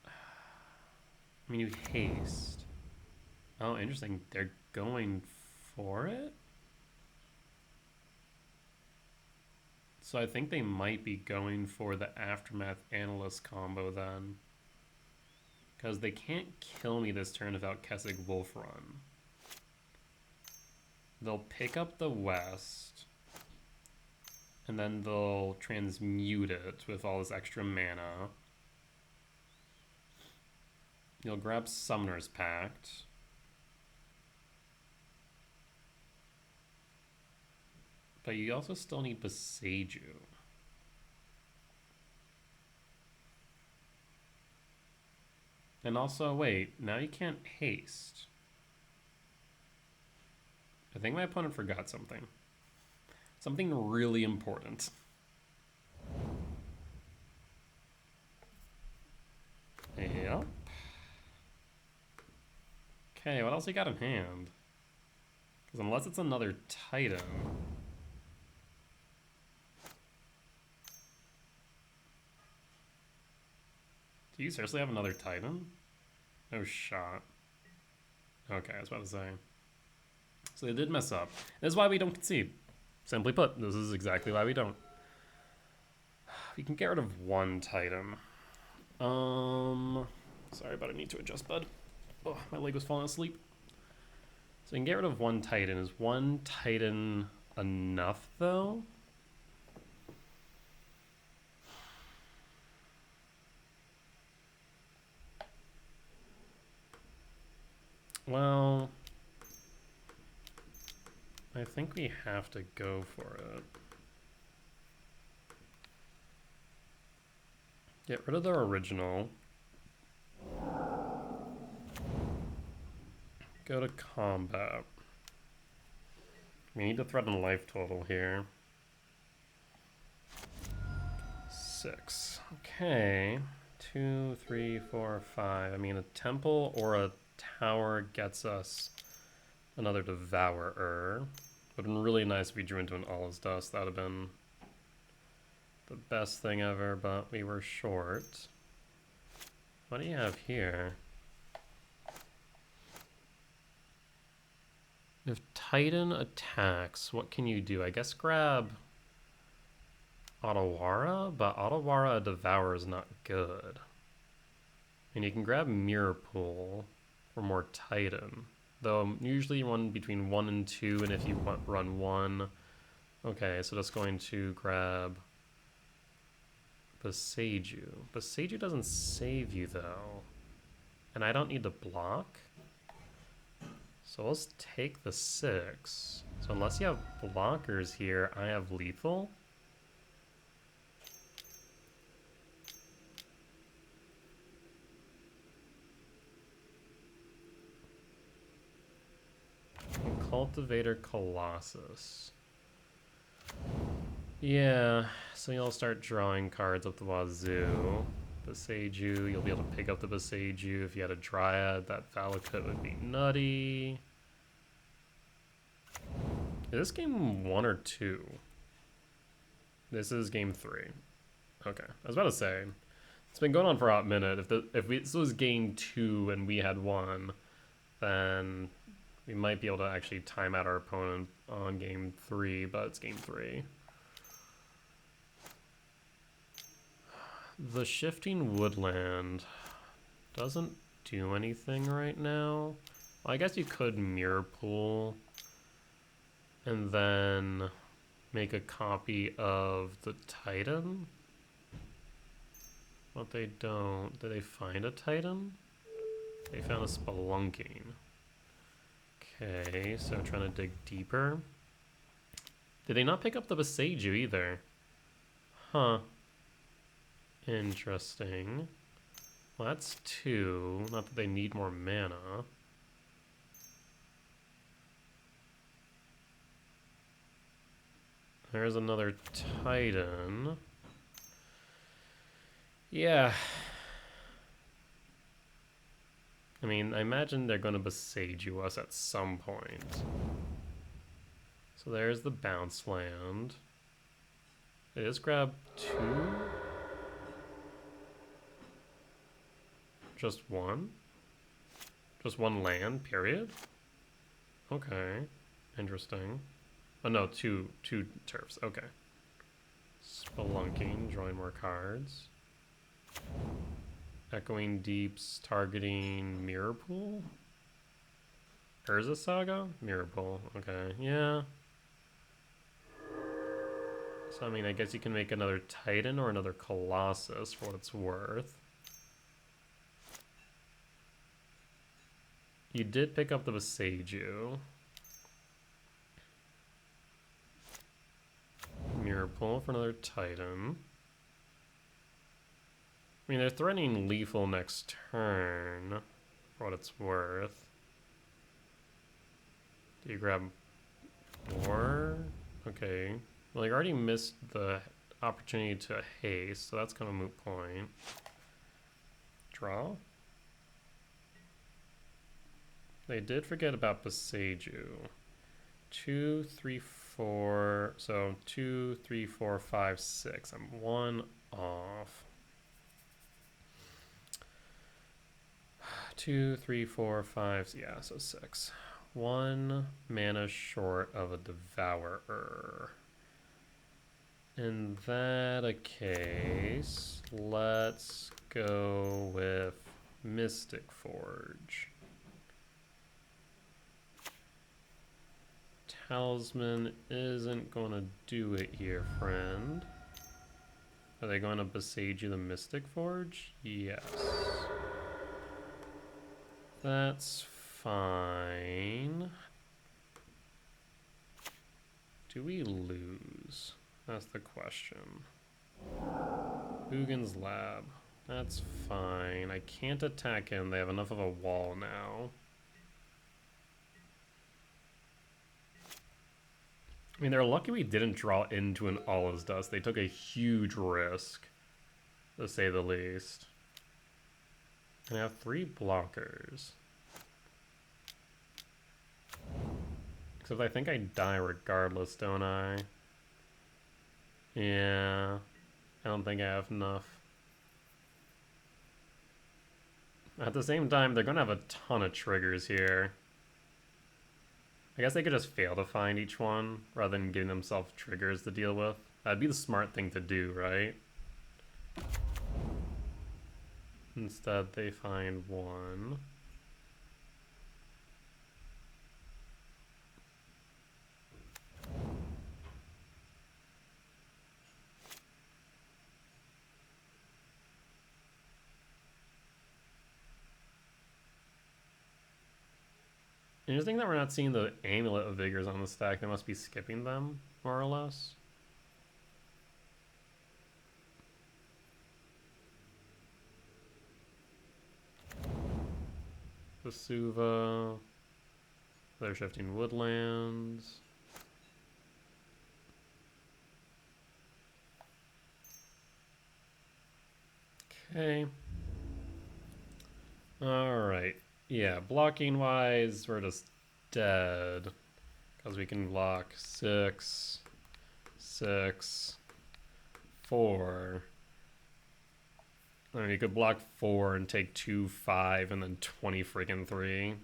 I mean, you haste. Oh, interesting. They're going for it? So I think they might be going for the Aftermath Analyst combo then. Because they can't kill me this turn without Kessig Wolf Run. They'll pick up the West, and then they'll transmute it with all this extra mana. You'll grab Summoner's Pact. But you also still need Beseiju. And also, wait, now you can't haste. I think my opponent forgot something. Something really important. Yep. Okay, what else you got in hand? Because unless it's another Titan... Do you seriously have another Titan? No shot. Okay, I was about to say. So they did mess up. This is why we don't concede. Simply put, this is exactly why we don't. We can get rid of one Titan. Sorry, but I need to adjust, bud. Oh, my leg was falling asleep. So we can get rid of one Titan. Is one Titan enough, though? Well, I think we have to go for it. Get rid of their original. Go to combat. We need to threaten life total here. 6. Okay. 2, 3, 4, 5. I mean, a temple or a tower gets us another Devourer. Would have been really nice if we drew into an Allah's Dust. That would have been the best thing ever, but we were short. What do you have here? If Titan attacks, what can you do? I guess grab Otawara, but Otawara Devour is not good. And you can grab Mirror Pool for more Titan. Though usually you run between 1 and 2, and if you want run 1... Okay, so that's going to grab Beseiju. Beseiju doesn't save you, though. And I don't need to block. So let's take the 6. So unless you have blockers here, I have lethal. Cultivator Colossus. Yeah, so you'll start drawing cards up the wazoo. Beseiju, you'll be able to pick up the Beseiju. If you had a Dryad, that Valakut would be nutty. Is this game 1 or 2? This is game 3. Okay, I was about to say, it's been going on for a hot minute. If this was game 2 and we had 1, then we might be able to actually time out our opponent on game 3, but it's game 3. The Shifting Woodland doesn't do anything right now. Well, I guess you could Mirror Pool and then make a copy of the Titan. But they don't. Did they find a Titan? They found a Spelunking. Okay, so trying to dig deeper. Did they not pick up the Beseiju either? Huh. Interesting. Well, that's 2. Not that they need more mana. There's another Titan. Yeah. I mean, I imagine they're going to Beseiju us at some point. So there's the bounce land. They just grab 2? Just 1? Just 1 land, period? Okay. Interesting. Oh no, two turfs. Okay. Spelunking, drawing more cards. Echoing Deeps, targeting Mirror Pool? Urza Saga? Mirror Pool, okay, yeah. So, I mean, I guess you can make another Titan or another Colossus for what it's worth. You did pick up the Boseiju. Mirror Pool for another Titan. I mean, they're threatening lethal next turn, for what it's worth. Do you grab more? Okay. Well, you already missed the opportunity to haste, so that's kind of a moot point. Draw? They did forget about Boseiju. 2, 3, 4. So 2, 3, 4, 5, 6. I'm one off. 2, 3, 4, 5. Yeah, so 6. 1 mana short of a Devourer. In that case, let's go with Mystic Forge. Talisman isn't going to do it here, friend. Are they going to Boseiju the Mystic Forge? Yes. That's fine. Do we lose? That's the question. Hugin's Lab. That's fine. I can't attack him. They have enough of a wall now. I mean, they're lucky we didn't draw into an All Is Dust. They took a huge risk, to say the least. And I have 3 blockers. Except I think I die regardless, don't I? Yeah. I don't think I have enough. At the same time, they're going to have a ton of triggers here. I guess they could just fail to find each one rather than giving themselves triggers to deal with. That'd be the smart thing to do, right? Instead, they find one. Interesting that we're not seeing the Amulet of Vigors on the stack. They must be skipping them, more or less. Vesuva. They're shifting Woodlands. Okay. Alright. Yeah, blocking wise, we're just dead. Because we can block 6, 6, 4. I mean, you could block 4 and take 2, 5, and then 20 freaking 3.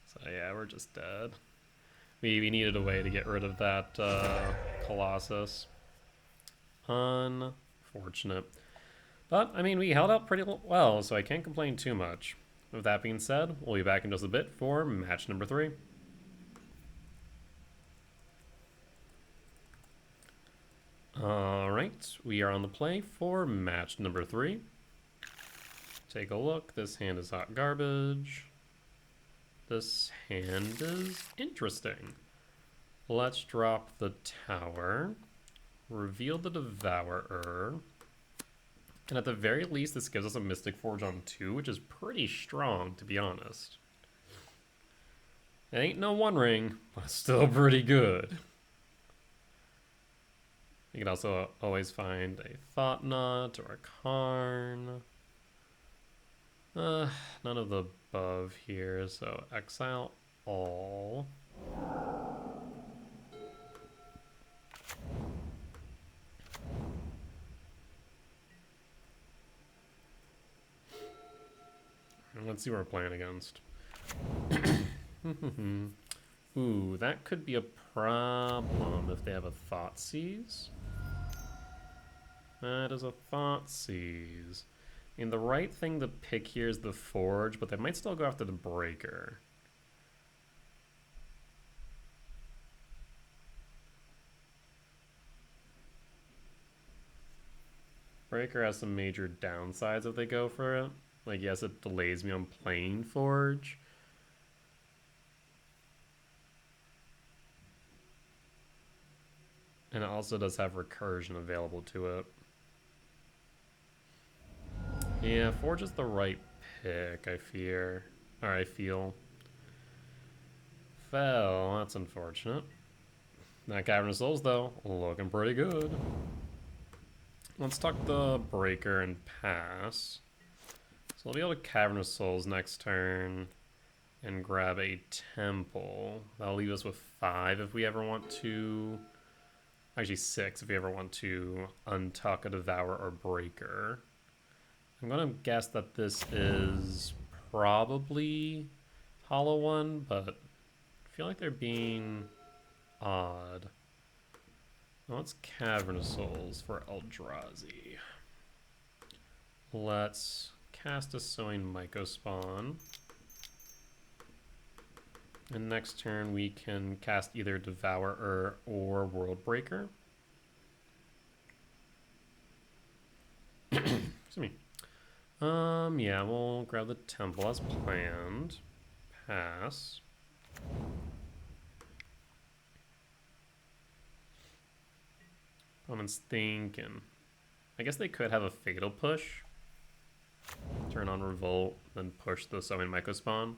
So yeah, we're just dead. We needed a way to get rid of that Colossus. Unfortunate. But, I mean, we held up pretty well, so I can't complain too much. With that being said, we'll be back in just a bit for match number 3. Alright, we are on the play for match number 3. Take a look. This hand is hot garbage. This hand is interesting. Let's drop the tower. Reveal the Devourer. And at the very least, this gives us a Mystic Forge on 2, which is pretty strong, to be honest. It ain't no One Ring, but it's still pretty good. You can also always find a Thought Knot or a Karn. None of the above here, so exile all. Let's see what we're playing against. Ooh, that could be a problem if they have a Thoughtseize. That is a Thoughtseize. I mean, the right thing to pick here is the Forge, but they might still go after the Breaker. Breaker has some major downsides if they go for it. Like, yes, it delays me on playing Forge. And it also does have recursion available to it. Yeah, Forge is the right pick, I fear. Or I feel. Fell, that's unfortunate. That Cavern of Souls, though, looking pretty good. Let's tuck the Breaker and pass. So we'll be able to Cavern of Souls next turn and grab a Temple. That'll leave us with 5 if we ever want to. Actually, 6 if we ever want to untuck a Devour or Breaker. I'm going to guess that this is probably Hollow One, but I feel like they're being odd. Let's Cavern of Souls for Eldrazi. Let's cast a Sowing Mycospawn. And next turn we can cast either Devourer or World Breaker. Excuse me. Yeah, we'll grab the Temple as planned. Pass. Opponent's thinking. I guess they could have a Fatal Push. Turn on Revolt, then push the Sowing Mycospawn.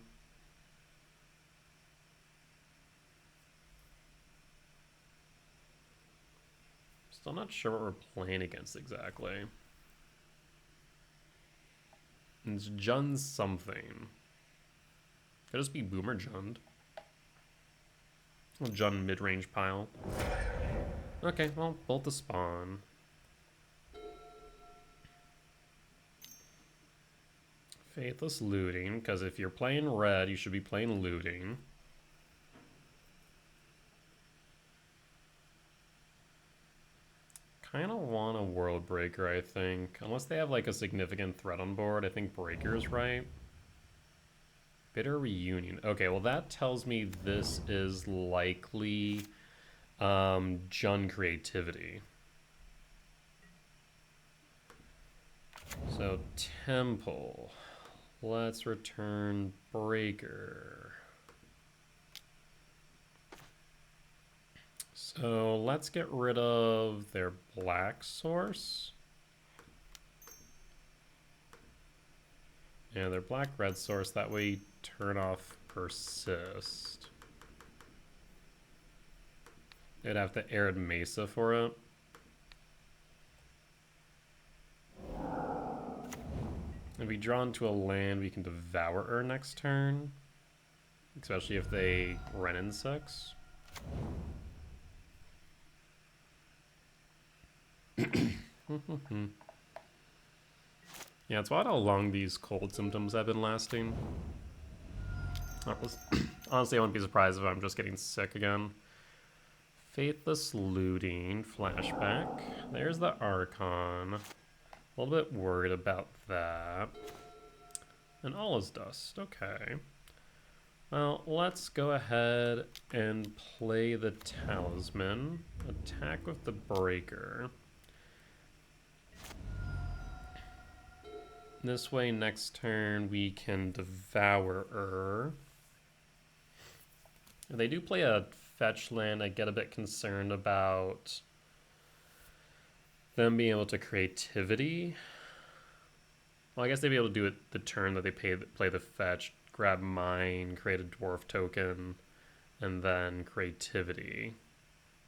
Still not sure what we're playing against exactly. It's Jund something. Could just be Boomer Jund. Jund mid-range pile. Okay, well, bolt the spawn. Faithless Looting, because if you're playing red, you should be playing Looting. Kind of want a World Breaker, I think. Unless they have like a significant threat on board, I think Breaker's right. Bitter Reunion. Okay, well that tells me this is likely Jund Creativity. So Temple. Let's return Breaker. So let's get rid of their black source. Yeah, their black-red source. That way turn off Persist. They'd have to Arid Mesa for it. If we draw into a land, we can Devour her next turn. Especially if they Renin 6. Yeah, it's wild how long these cold symptoms have been lasting. Honestly, I wouldn't be surprised if I'm just getting sick again. Faithless Looting, flashback. There's the Archon. A little bit worried about that. And All is Dust, okay. Well, let's go ahead and play the Talisman. Attack with the Breaker. This way, next turn, we can Devour her. If they do play a fetch land, I get a bit concerned about them being able to Creativity. Well, I guess they'd be able to do it the turn that they play the fetch, grab mine, create a dwarf token, and then Creativity.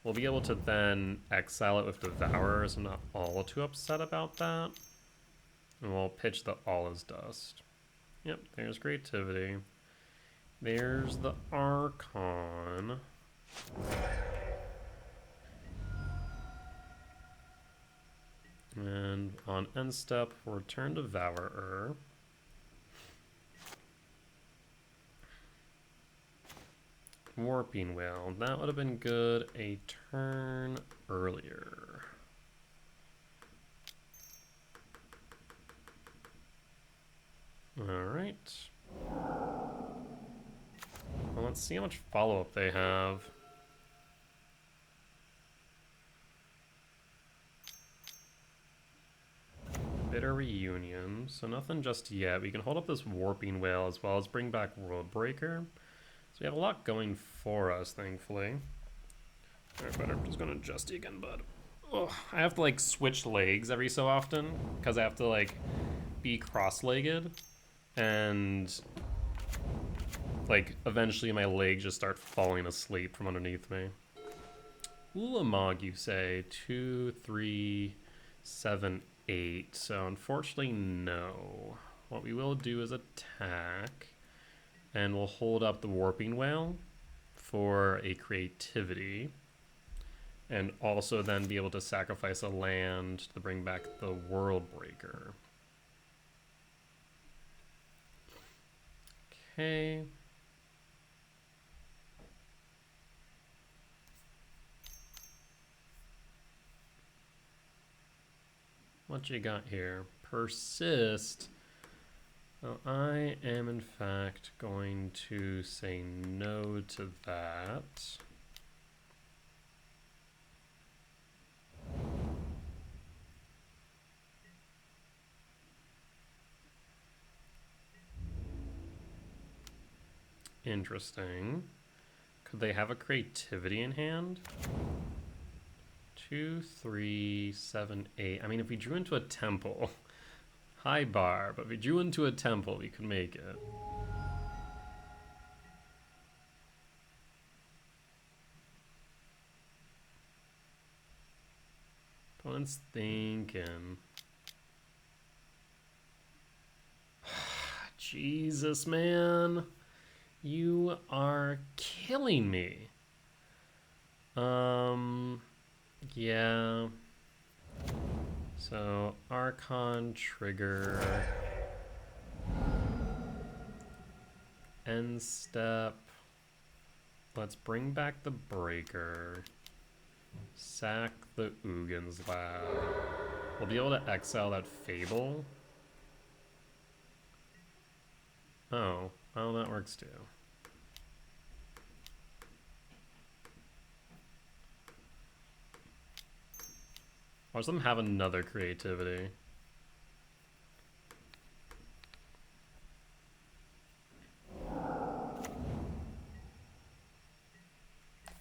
We'll be able to then exile it with Devourer, so I'm not all too upset about that. And we'll pitch the All is Dust. Yep, there's Creativity. There's the Archon. And on end step, return Devourer. Warping Whale. That would have been good a turn earlier. Let's see how much follow-up they have. Bitter Reunion, so nothing just yet. We can hold up this Warping Whale as well as bring back Worldbreaker. So we have a lot going for us, thankfully. Alright, but I'm just gonna adjust you again, bud. Oh, I have to like switch legs every so often because I have to like be cross-legged, and like eventually my legs just start falling asleep from underneath me. Ulamog, you say? 2, 3, 7, 8. So unfortunately, no. What we will do is attack, and we'll hold up the Warping Whale for a creativity, and also then be able to sacrifice a land to bring back the Worldbreaker. Okay. What you got here? Persist. Well, I am in fact going to say no to that. Interesting. Could they have a creativity in hand? 2, 3, 7, 8. I mean, if we drew into a temple, high bar, but if we drew into a temple, we could make it. Opponent's thinking. Jesus, man. You are killing me. Yeah. So, Archon, trigger. End step. Let's bring back the breaker. Sack the Ugin's Lab. We'll be able to exile that Fable. Oh, well, that works too. Watch them have another creativity.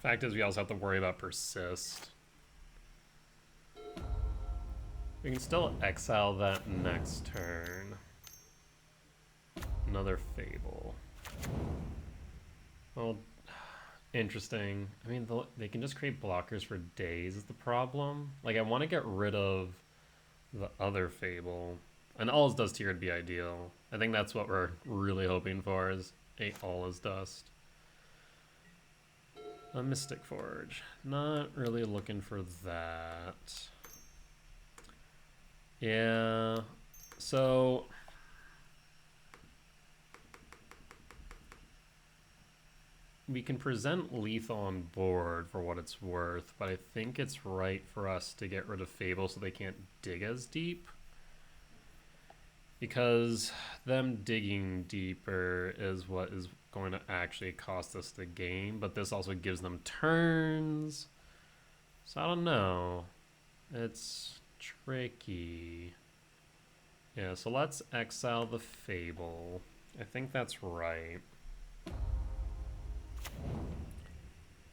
Fact is, we also have to worry about persist. We can still exile that next turn. Another Fable. Well, interesting. I mean, they can just create blockers for days is the problem. Like, I want to get rid of the other Fable. And All is Dust here would be ideal. I think that's what we're really hoping for, is a All is Dust. A Mystic Forge. Not really looking for that. Yeah. So we can present lethal on board for what it's worth, but I think it's right for us to get rid of Fable so they can't dig as deep. Because them digging deeper is what is going to actually cost us the game, but this also gives them turns. So I don't know. It's tricky. Yeah, so let's exile the Fable. I think that's right.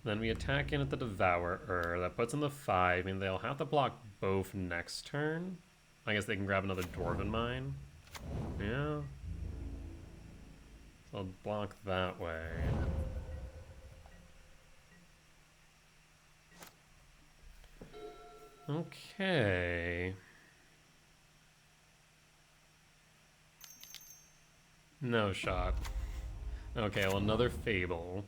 Then we attack in at the Devourer. That puts in the 5. I mean, they'll have to block both next turn. I guess they can grab another Dwarven Mine. Yeah. So I'll block that way. Okay. No shot. Okay, well, another Fable.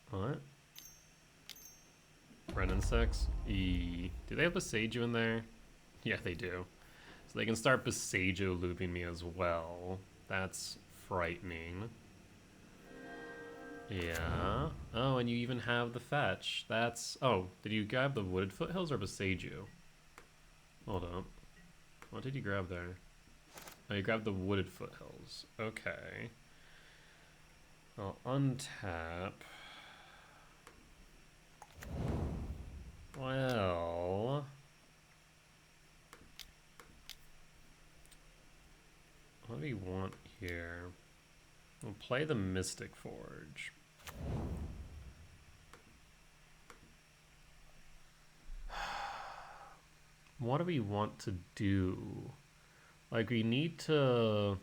What? Brennan 6? E. Do they have Besajo in there? Yeah, they do. So they can start Besajo looping me as well. That's frightening. Yeah. Oh, and you even have the fetch. That's... Oh, did you grab the Wooded Foothills or Besajo? Hold up. What did you grab there? Oh, you grabbed the Wooded Foothills. Okay. I'll untap. Well... what do we want here? We'll play the Mystic Forge. What do we want to do? Like, we need to...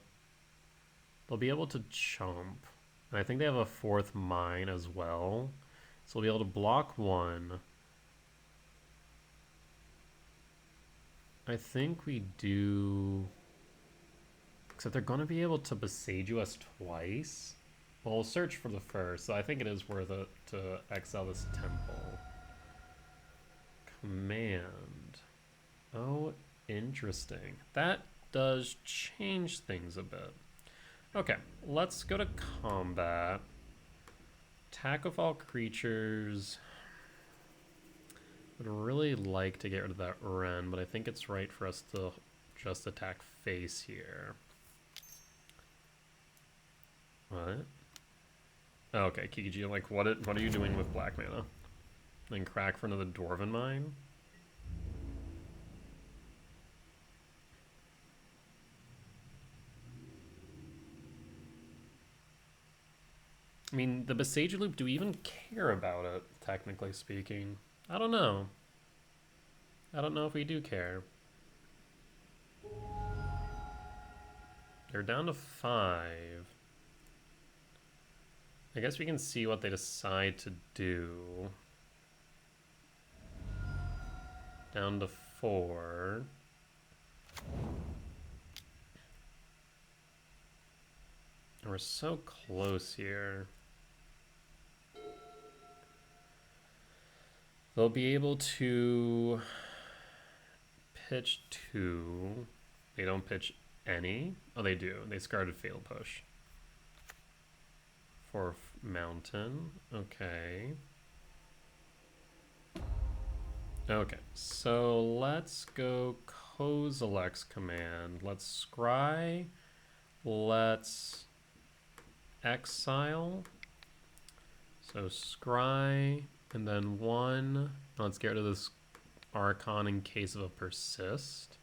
they'll be able to chump. And I think they have a 4th mine as well. So we'll be able to block 1. I think we do... except they're going to be able to Beseiju us twice. Well, we'll search for the first, so I think it is worth it to exile this temple. Command. Oh, interesting. That does change things a bit. Okay, let's go to combat. Attack of all creatures. Would really like to get rid of that Wren, but I think it's right for us to just attack face here. What? Oh, okay, Kikiji, like, what are you doing with black mana? Then crack for another Dwarven Mine? I mean, the Beseiju loop, do we even care about it, technically speaking? I don't know. I don't know if we do care. They're down to 5. I guess we can see what they decide to do. Down to 4. And we're so close here. They'll be able to pitch 2. They don't pitch any. Oh, they do. They discarded Fatal Push. For Mountain. Okay. Okay, so let's go Kozilek's command. Let's scry. Let's exile. So scry, and then 1. Let's get rid of this Archon in case of a persist.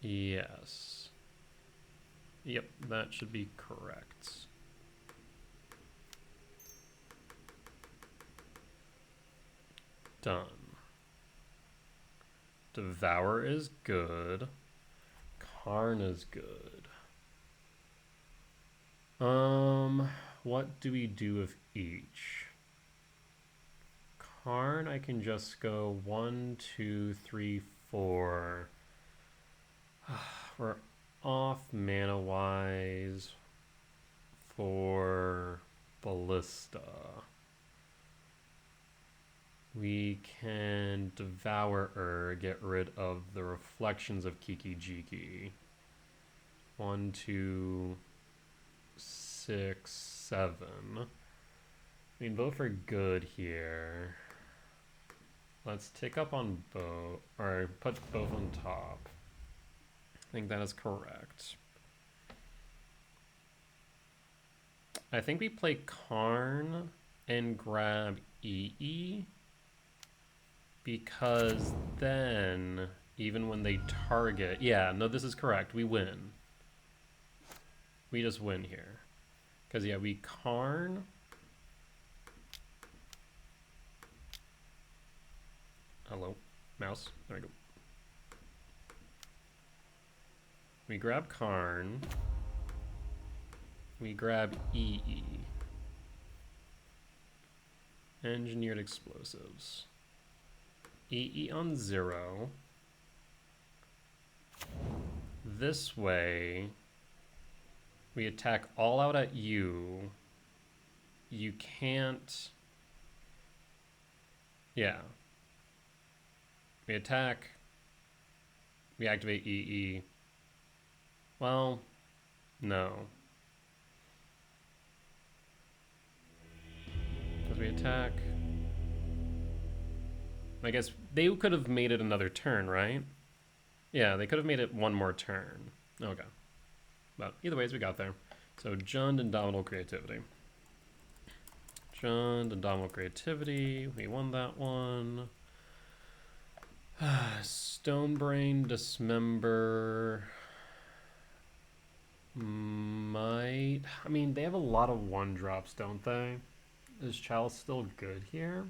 Yes. Yep, that should be correct. Done. Devour is good. Karn is good. What do we do with each? Karn, I can just go 1, 2, 3, 4. We're off mana-wise for Ballista. We can Devour get rid of the reflections of Kiki-Jiki. 1, 2, 6, 7. I mean, both are good here. Let's take up on both, or put both on top. I think that is correct. I think we play Karn and grab EE. Because then, even when they target... yeah, no, this is correct. We win. We just win here. Because, yeah, we Karn. Hello, mouse. There we go. We grab Karn. We grab EE. Engineered explosives. EE on 0. This way, we attack all out at you. You can't... yeah. We attack. We activate EE. Well, no. Because we attack... I guess they could have made it another turn, right? Yeah, they could have made it one more turn. Okay. But either ways, we got there. So Jund, Indomitable Creativity. Jund, Indomitable Creativity. We won that one. Stonebrain, Dismember. Might. I mean, they have a lot of 1-drops, don't they? Is Chalice still good here?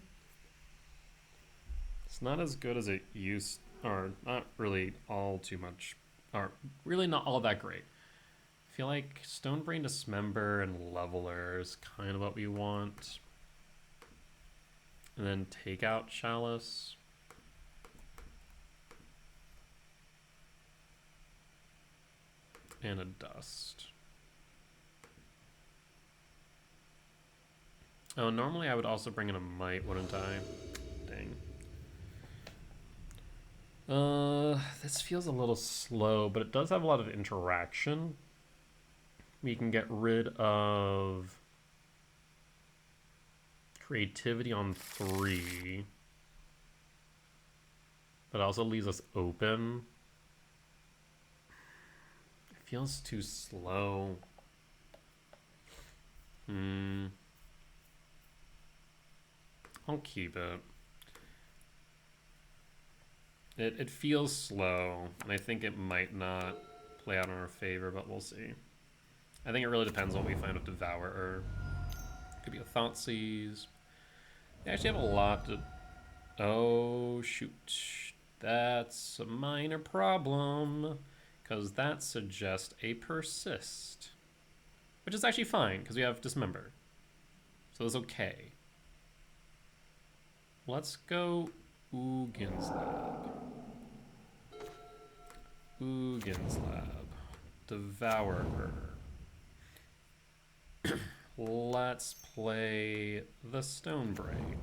It's not as good as it used, or not really all too much, or really not all that great. I feel like Stonebrain, Dismember, and Leveler is kind of what we want. And then take out Chalice. And a Dust. Oh, normally I would also bring in a Might, wouldn't I? Dang. This feels a little slow, but it does have a lot of interaction. We can get rid of creativity on 3, but it also leaves us open. It feels too slow. I'll keep it. It feels slow, and I think it might not play out in our favor, but we'll see. I think it really depends on what we find with Devourer. Could be a Thoughtseize. They actually have a lot to... Oh, shoot. That's a minor problem, because that suggests a Persist. Which is actually fine, because we have Dismember. So it's okay. Let's go Uggin's Lab. Uggin's Lab. Devourer. Let's play the Stonebrain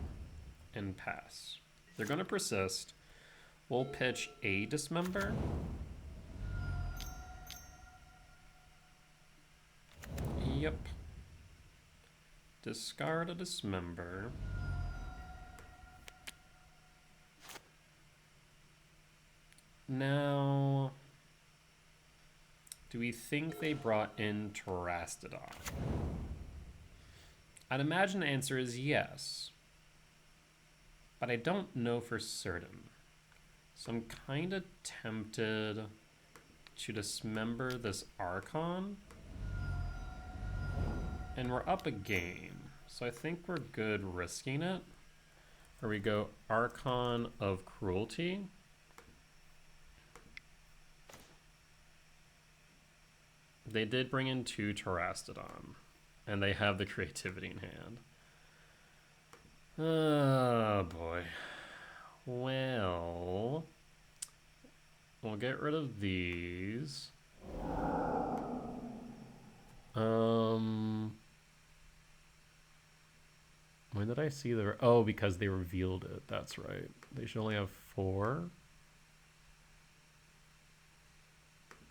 and pass. They're going to persist. We'll pitch a Dismember. Yep. Discard a Dismember. Now, do we think they brought in Terastodon? I'd imagine the answer is yes, but I don't know for certain. So I'm kind of tempted to dismember this Archon, and we're up a game, so I think we're good risking it. Or we go Archon of Cruelty. They did bring in 2 Terastodon, and they have the creativity in hand. Oh boy. Well, we'll get rid of these. When did I see the... Oh, because they revealed it. That's right. They should only have 4.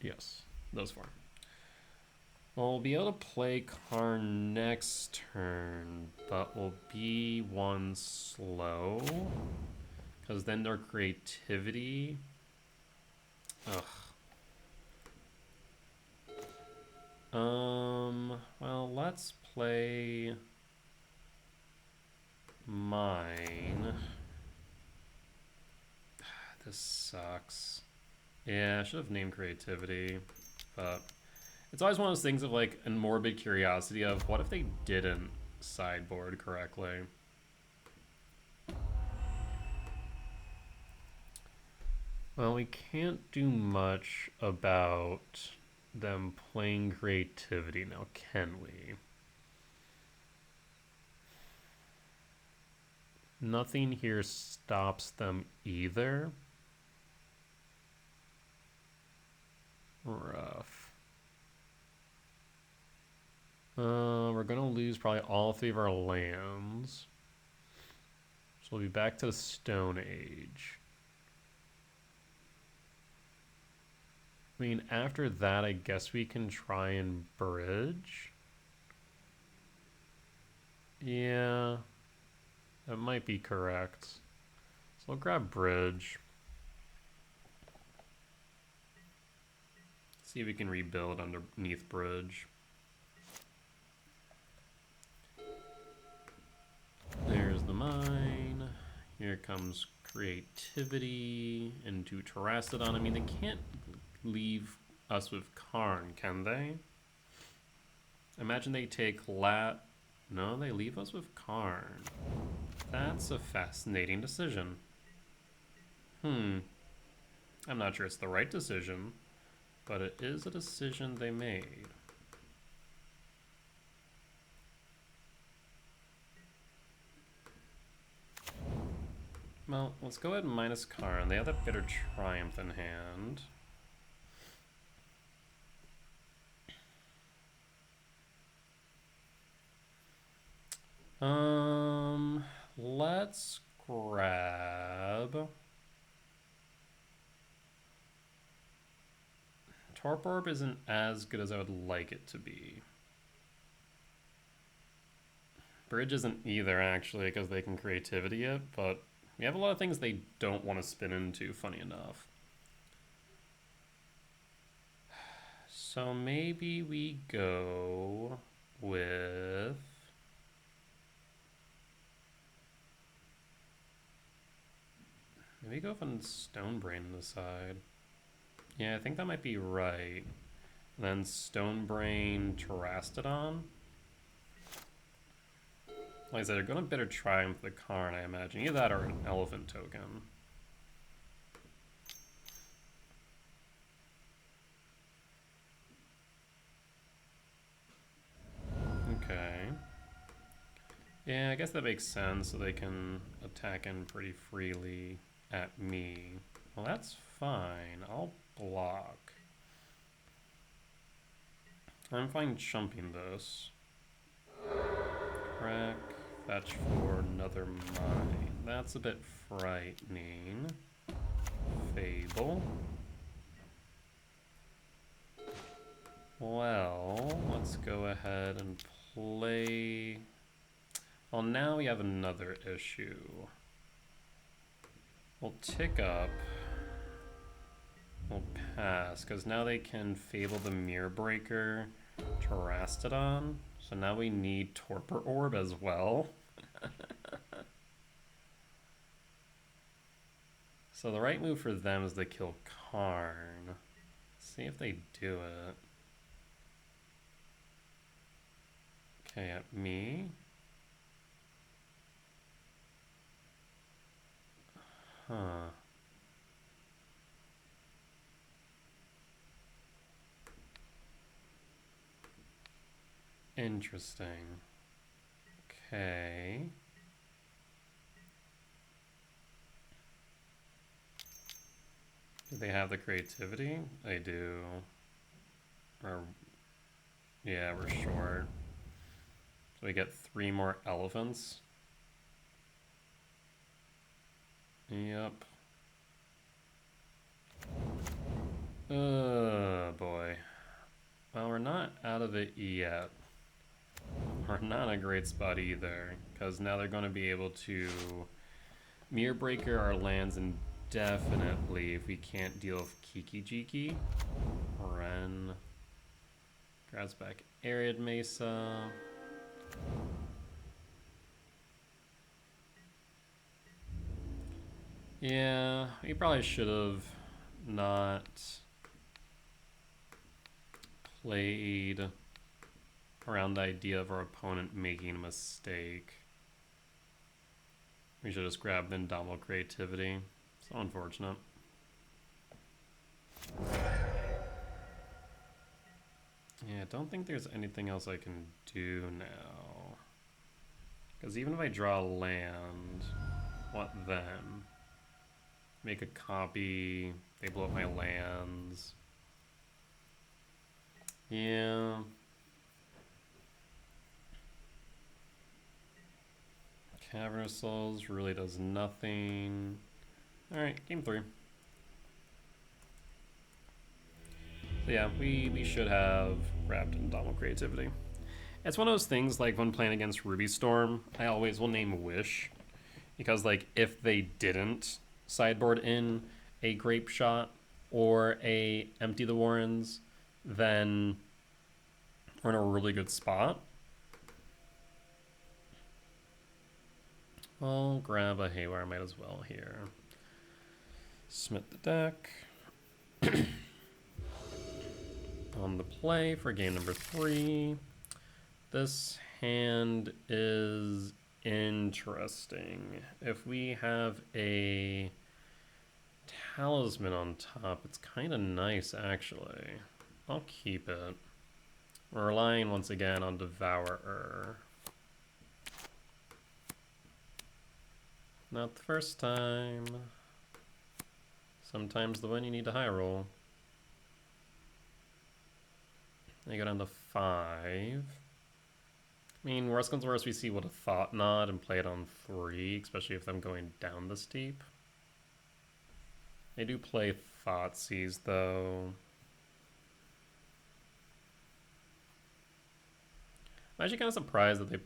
Yes, those 4. Well, we'll be able to play Karn next turn, but we'll be 1 slow. Because then their creativity... Ugh. Well, let's play mine. This sucks. Yeah, I should have named creativity, but it's always one of those things of like a morbid curiosity of what if they didn't sideboard correctly? Well, we can't do much about them playing creativity now, can we? Nothing here stops them either. Rough. We're gonna lose probably all 3 of our lands. So we'll be back to the Stone Age. I mean, after that, I guess we can try and bridge. Yeah, that might be correct. So we'll grab bridge. See if we can rebuild underneath bridge. There's the mine. Here comes creativity into Terrastodon. I mean, they can't leave us with Karn, can they? Imagine they take Lat. No, they leave us with Karn. That's a fascinating decision. I'm not sure it's the right decision, but it is a decision they made. Well, let's go ahead and minus Karn. They have that Bitter Triumph in hand. Let's grab Torp Orb isn't as good as I would like it to be. Bridge isn't either, actually, because they can creativity it, but we have a lot of things they don't want to spin into, funny enough. So maybe we go with... Maybe go from Stonebrain on the side. Yeah, I think that might be right. And then Stonebrain, Terrastodon. Like I said, they're going to Bitter Triumph the Karn, I imagine. Either that or an Elephant token. Okay. Yeah, I guess that makes sense, so they can attack in pretty freely at me. Well, that's fine. I'll block. I'm fine chumping this. Crack, fetch for another mine. That's a bit frightening. Fable. Well, let's go ahead and play... Well, now we have another issue. We'll tick up. We'll pass, because now they can Fable the Mirror Breaker, Terrastodon. So now we need Torpor Orb as well. So the right move for them is to kill Karn. Let's see if they do it. Okay, at me. Huh. Interesting. Okay. Do they have the creativity? They do. Or, yeah, we're short. So we get 3 more elephants. Yep. Oh boy. Well, we're not out of it yet. We're not in a great spot either, because now they're going to be able to Mirror Breaker our lands indefinitely if we can't deal with Kiki Jiki. Ren. Grabs back Arid Mesa. Yeah, we probably should have not played around the idea of our opponent making a mistake. We should just grab the Indomitable Creativity. So unfortunate. Yeah, I don't think there's anything else I can do now. Because even if I draw a land, what then? Make a copy, they blow up my lands. Yeah. Cavernous Souls really does nothing. Alright, game 3. So yeah, we should have grabbed Indomitable Creativity. It's one of those things, like when playing against Ruby Storm, I always will name Wish. Because like if they didn't sideboard in a Grape Shot or a Empty the Warrens, then we're in a really good spot. I'll grab a Haywire, might as well here. Smith the deck. On the play for game number 3. This hand is interesting. If we have a Talisman on top, it's kind of nice actually. I'll keep it. We're relying once again on Devourer. Not the first time. Sometimes the one you need to high roll. They go down to 5. I mean, worst comes to worst, we see what a Thought Knot and play it on 3, especially if I'm going down this deep. They do play Thoughtseize though. I'm actually kind of surprised that they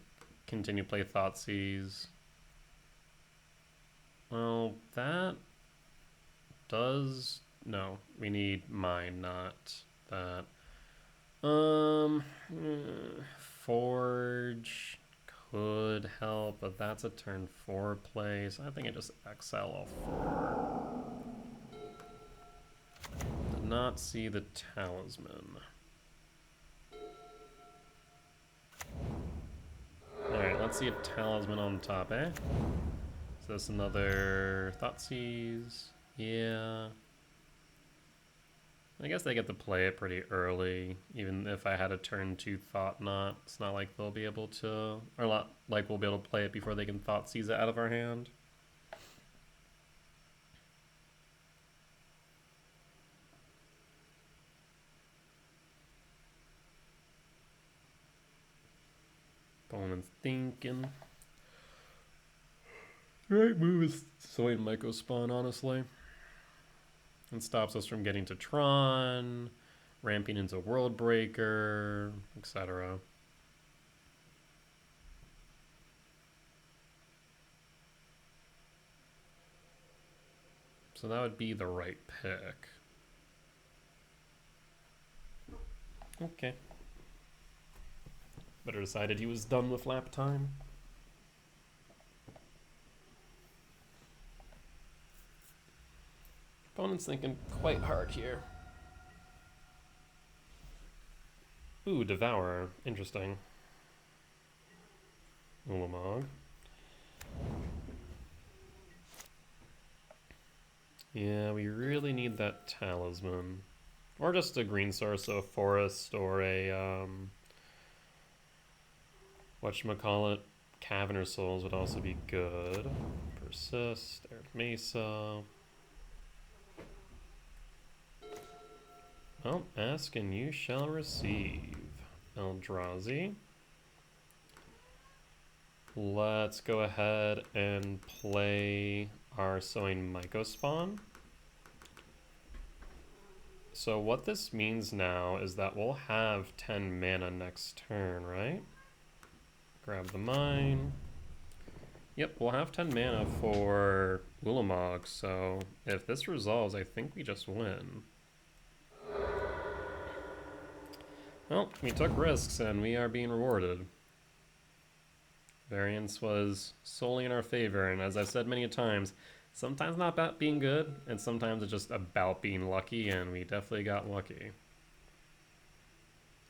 continue to play Thoughtseize. Well, that does... No, we need mine, not that. Forge could help, but that's a turn 4 play, so I think I just exile all 4. Did not see the Talisman. Alright, let's see a Talisman on top, eh? Is this another Thoughtseize? Yeah. I guess they get to play it pretty early, even if I had a turn 2 Thought Knot. It's not like they'll be able to, or not like we'll be able to play it before they can Thoughtseize it out of our hand. Opponent's thinking. The right move is Soin Myco Spawn, honestly. And stops us from getting to Tron, ramping into World Breaker, etc. So that would be the right pick. Okay. Better decided he was done with lap time. Opponent's thinking quite hard here. Ooh, Devourer. Interesting. Ulamog. Yeah, we really need that Talisman. Or just a green source, so a forest or a, whatchamacallit, Caverner Souls would also be good. Persist, Arid Mesa. Well, ask and you shall receive. Eldrazi. Let's go ahead and play our Soin Myco Spawn. So what this means now is that we'll have 10 mana next turn, right? Grab the mine. Yep, we'll have 10 mana for Ulamog, so if this resolves, I think we just win. Well, we took risks and we are being rewarded. Variance was solely in our favor, and as I've said many times, sometimes not about being good, and sometimes it's just about being lucky, and we definitely got lucky.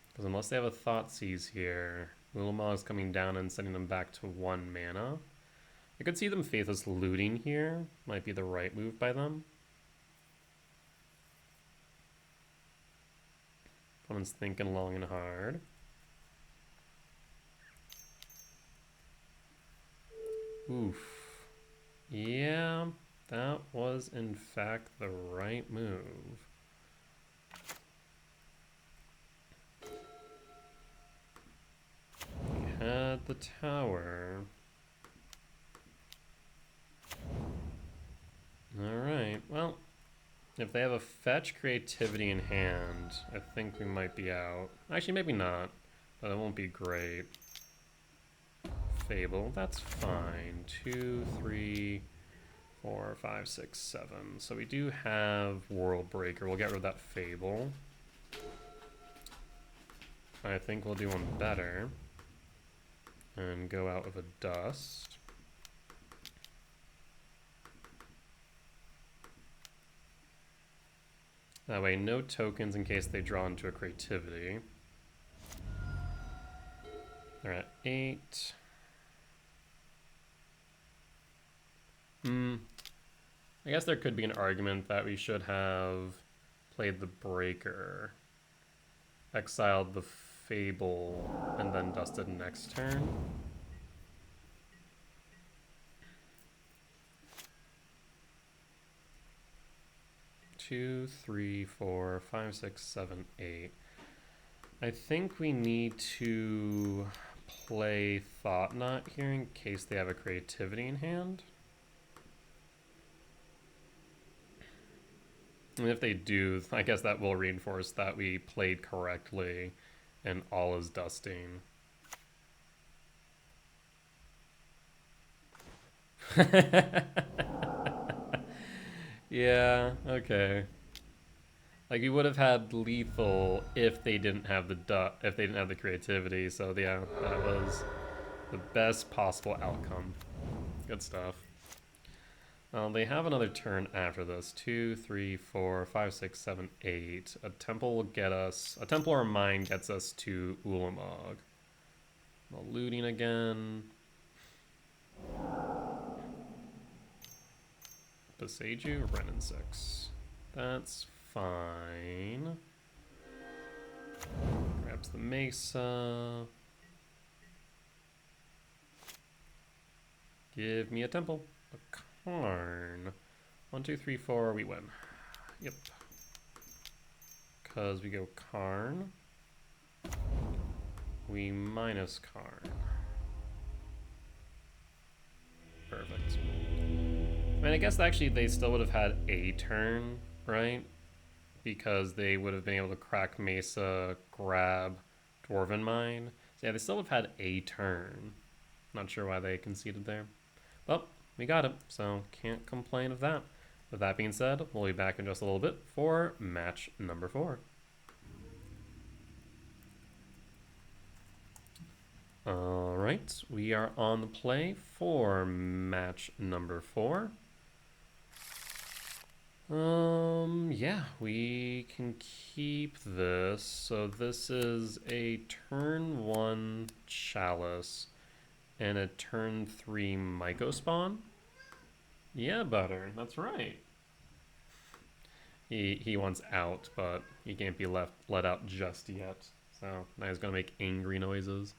Because unless they have a Thoughtseize here, Ulamog's coming down and sending them back to 1 mana. I could see them Faithless looting here. Might be the right move by them. Opponent's thinking long and hard. Oof. Yeah, that was in fact the right move. We had the tower. Alright, well, if they have a fetch creativity in hand, I think we might be out. Actually, maybe not, but it won't be great. Fable, that's fine. 2, 3, 4, 5, 6, 7. So we do have World Breaker. We'll get rid of that Fable. I think we'll do one better and go out with a dust. That way, no tokens in case they draw into a creativity. They're at 8. I guess there could be an argument that we should have played the Breaker, exiled the Fable, and then dusted next turn. Two, three, four, five, six, seven, 8. I think we need to play Thought Knot here in case they have a creativity in hand. And if they do, I guess that will reinforce that we played correctly and all is dusting. Yeah, okay. Like we would have had lethal if they didn't have the creativity. So yeah, that was the best possible outcome. Good stuff. They have another turn after this. 2, 3, 4, 5, 6, 7, 8. A temple will get us. A temple or mine gets us to Ulamog. Looting again. Beseiju, Renin 6. That's fine. Grabs the Mesa. Give me a temple. A Karn. 1, 2, 3, 4, we win. Yep. Because we go Karn. We minus Karn. Perfect. I mean, I guess actually they still would have had a turn, right? Because they would have been able to crack Mesa, grab Dwarven Mine. So yeah, they still would have had a turn. Not sure why they conceded there. Well, we got it, so can't complain of that. With that being said, we'll be back in just a little bit for match number 4. Alright, we are on the play for match number 4. Yeah, we can keep this. So this is a turn 1 Chalice and a turn 3 Mycospawn. Yeah, Butter, that's right. He wants out, but he can't be let out just yet. So now he's gonna make angry noises.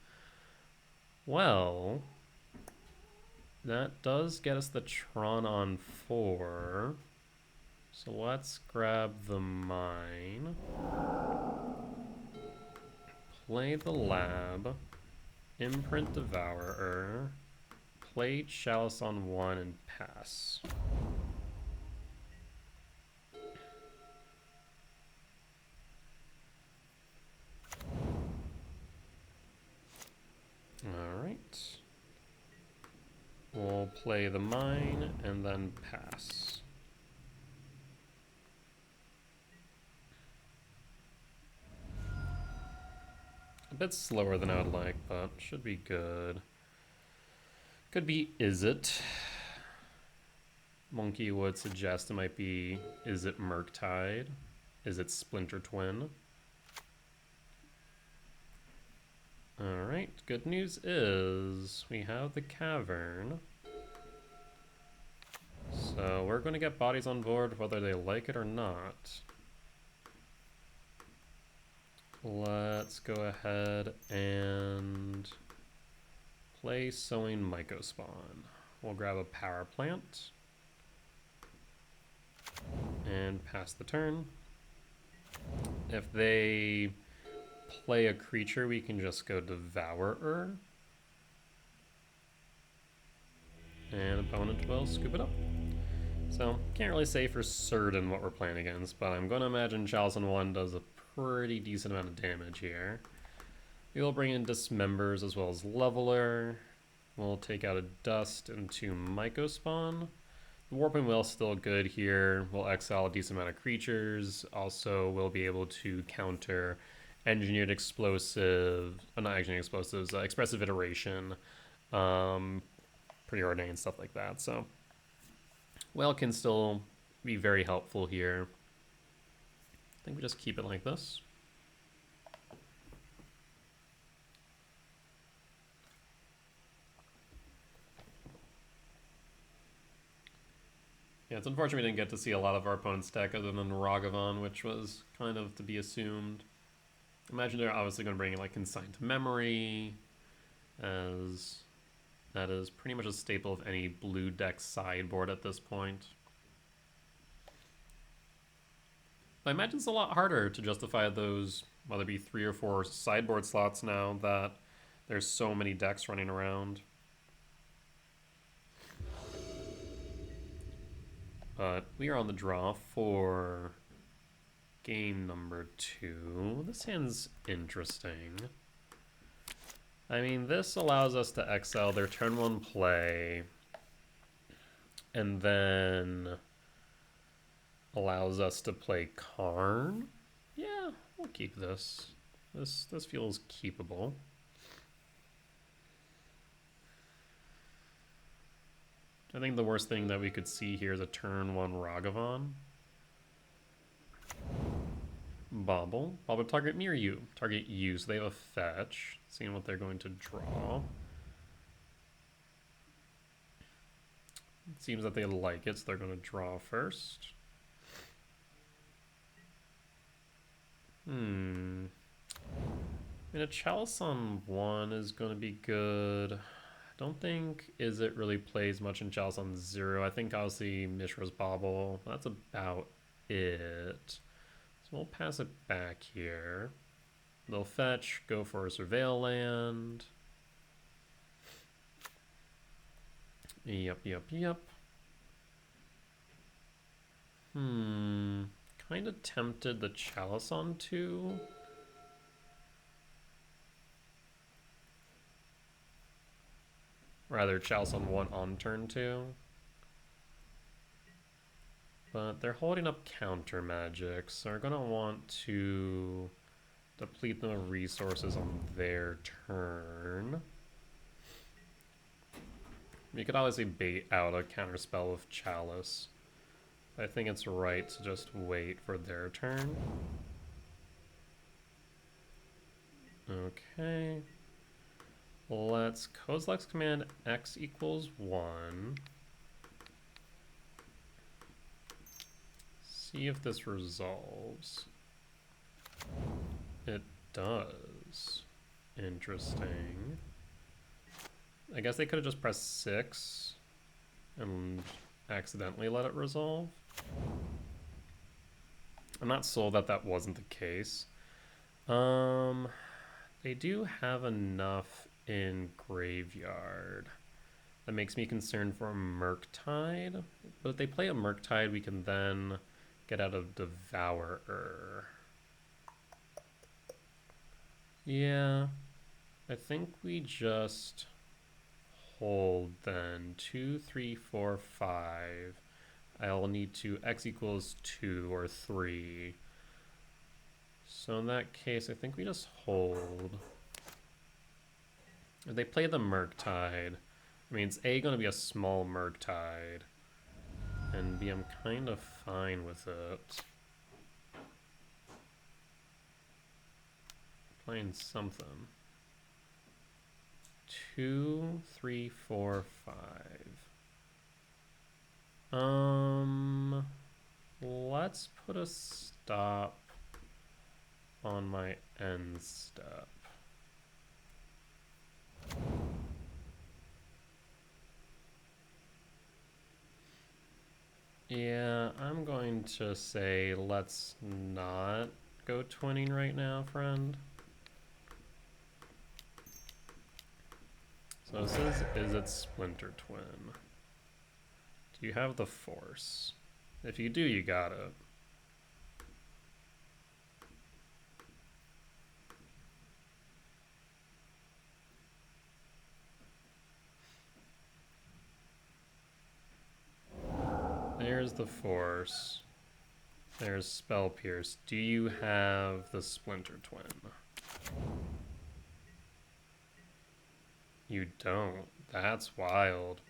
Well, that does get us the Tron on 4. So let's grab the mine. Play the lab. Imprint Devourer. Play Chalice on 1 and pass. Alright. We'll play the mine and then pass. A bit slower than I would like, but should be good. Could be Izzet. Monkey would suggest it might be Izzet Murktide. Izzet Splinter Twin. Alright, good news is we have the cavern. So we're going to get bodies on board whether they like it or not. Let's go ahead and play Sowing Mycospawn. We'll grab a power plant and pass the turn. If they play a creature, we can just go Devourer. And opponent will scoop it up. So, can't really say for certain what we're playing against, but I'm going to imagine Chalice on 1 does a pretty decent amount of damage here. We'll bring in Dismembers as well as Leveler. We'll take out a Dust into Mycospawn. The Warping Whale's still good here. We'll exile a decent amount of creatures. Also, we'll be able to counter engineered explosive, not engineered explosives, expressive iteration, preordained, stuff like that. So whale can still be very helpful here. I think we just keep it like this. Yeah, it's unfortunate we didn't get to see a lot of our opponent's deck other than Ragavan, which was kind of to be assumed. Imagine they're obviously going to bring like Consigned to Memory, as that is pretty much a staple of any blue deck sideboard at this point. I imagine it's a lot harder to justify those, whether it be 3 or 4 sideboard slots now that there's so many decks running around. But we are on the draw for game number 2. This hand's interesting. I mean, this allows us to exile their turn 1 play, and then allows us to play Karn. Yeah, we'll keep this. This feels keepable. I think the worst thing that we could see here is a turn 1 Ragavan. Bobble. Bobble target me or you? Target you, so they have a fetch. Seeing what they're going to draw. It seems that they like it, so they're going to draw first. I mean, a Chalice on 1 is going to be good. I don't think Izzet really plays much in Chalice on 0. I think obviously Mishra's Bobble. That's about it. So we'll pass it back here. They'll fetch, go for a Surveil land. Yep. Kind of tempted the Chalice on 2. Rather, Chalice on 1 on turn 2. But they're holding up counter magic, so they're going to want to deplete them of resources on their turn. You could obviously bait out a counter spell with Chalice. I think it's right to just wait for their turn. Okay. Let's Kozilek's command X equals 1. See if this resolves. It does. Interesting. I guess they could have just pressed 6 and accidentally let it resolve. I'm not sold that that wasn't the case. They do have enough in Graveyard. That makes me concerned for a Murktide. But if they play a Murktide, we can then get out of Devourer. Yeah, I think we just hold then. 2, 3, 4, 5. I'll need to X equals 2 or 3. So in that case, I think we just hold. If they play the Murktide, I mean, it's A, going to be a small Murktide, and B, I'm kind of fine with it. Playing something. 2, 3, 4, 5. Let's put a stop on my end step. Yeah, I'm going to say let's not go twinning right now, friend. So this is it Splinter Twin? Do you have the force? If you do, you got it. There's the force. There's Spell Pierce. Do you have the Splinter Twin? You don't. That's wild.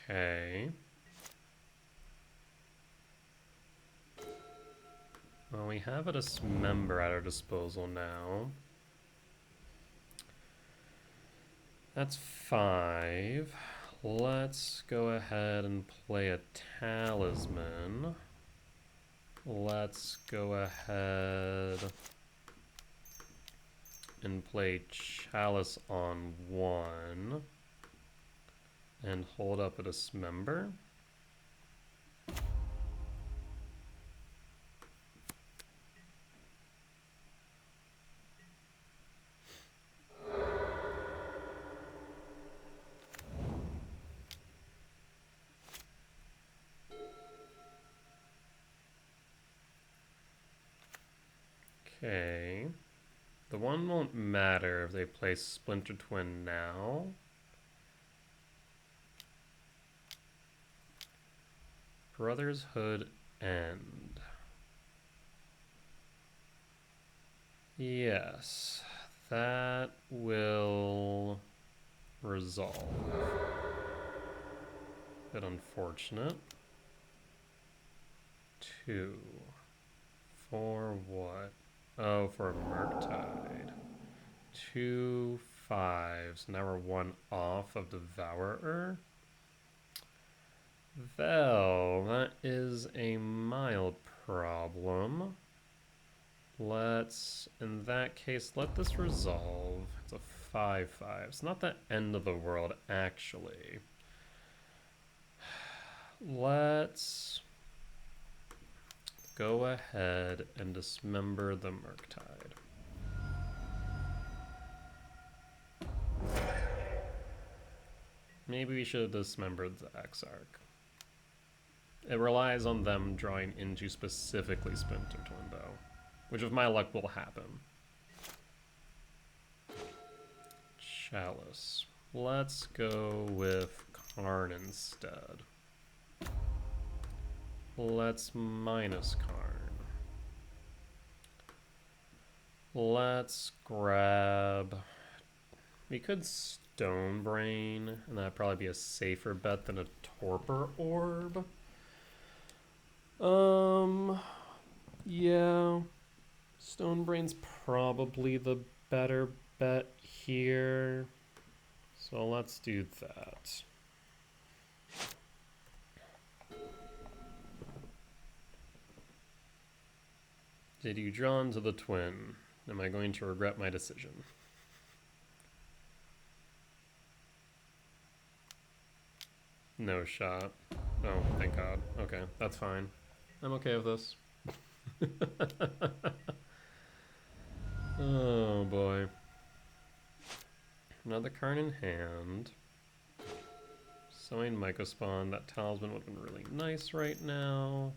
Okay. Well, we have a Dismember at our disposal now. That's 5. Let's go ahead and play a Talisman. Let's go ahead and play Chalice on 1 and hold up a Dismember. Okay. The one won't matter if they play Splinter Twin now. Brother's Hood End. Yes, that will resolve. Bit unfortunate. 2. For what? Oh, for Murktide. 2 5s. Now we're 1 off of Devourer. Well, that is a mild problem. Let's, in that case, let this resolve. It's a 5/5. It's not the end of the world, actually. Let's go ahead and dismember the Murktide. Maybe we should have dismembered the Exarch. It relies on them drawing into specifically Splinter Twin, though, which with my luck will happen. Chalice. Let's go with Karn instead. Let's minus Karn. Let's grab... We could Stone Brain, and that'd probably be a safer bet than a Torpor Orb. Yeah. Stone Brain's probably the better bet here. So let's do that. Did you draw into the twin? Am I going to regret my decision? No shot. Oh, thank God. Okay, that's fine. I'm okay with this. Oh boy. Another card in hand. Sowing Mycospawn. That Talisman would have been really nice right now.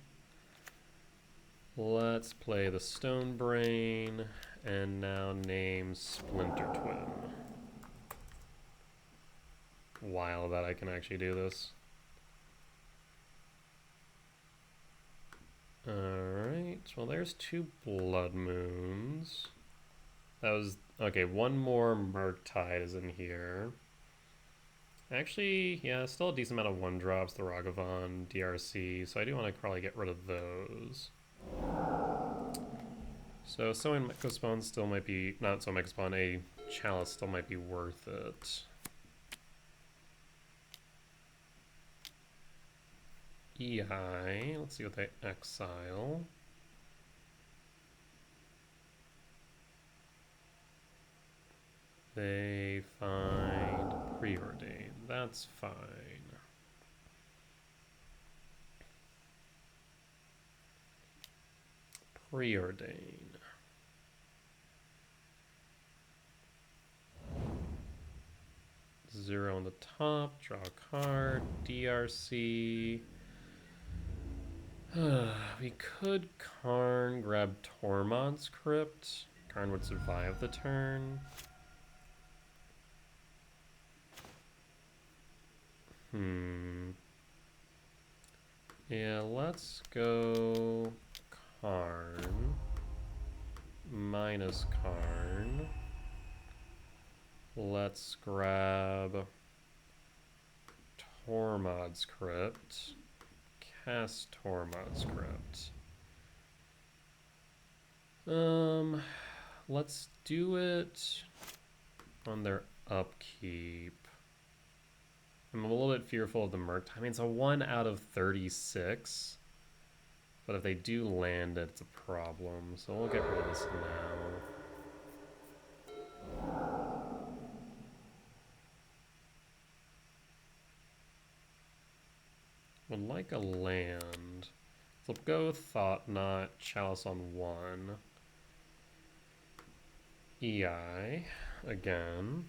Let's play the Stone Brain and now name Splinter Twin. Wild that I can actually do this. Alright, well there's 2 Blood Moons. That was, okay, 1 more Murktide is in here. Actually, yeah, still a decent amount of 1-drops, the Ragavan, DRC, so I do want to probably get rid of those. So Sowing Mycospawn still might be, not Sowing Mycospawn, a Chalice still might be worth it. EI, let's see what they exile. They find Preordain. That's fine. Preordain. Zero on the top, draw a card, DRC. We could Karn, grab Tormod's Crypt. Karn would survive the turn. Yeah, let's go Karn. Minus Karn. Let's grab Tormod's Crypt. Cast Tormod's Crypt. Let's do it on their upkeep. I'm a little bit fearful of the Murktide. I mean, it's a 1 out of 36. But if they do land it, it's a problem. So we'll get rid of this now. Would like a land. So we'll go Thought Knot, Chalice on 1. EI again.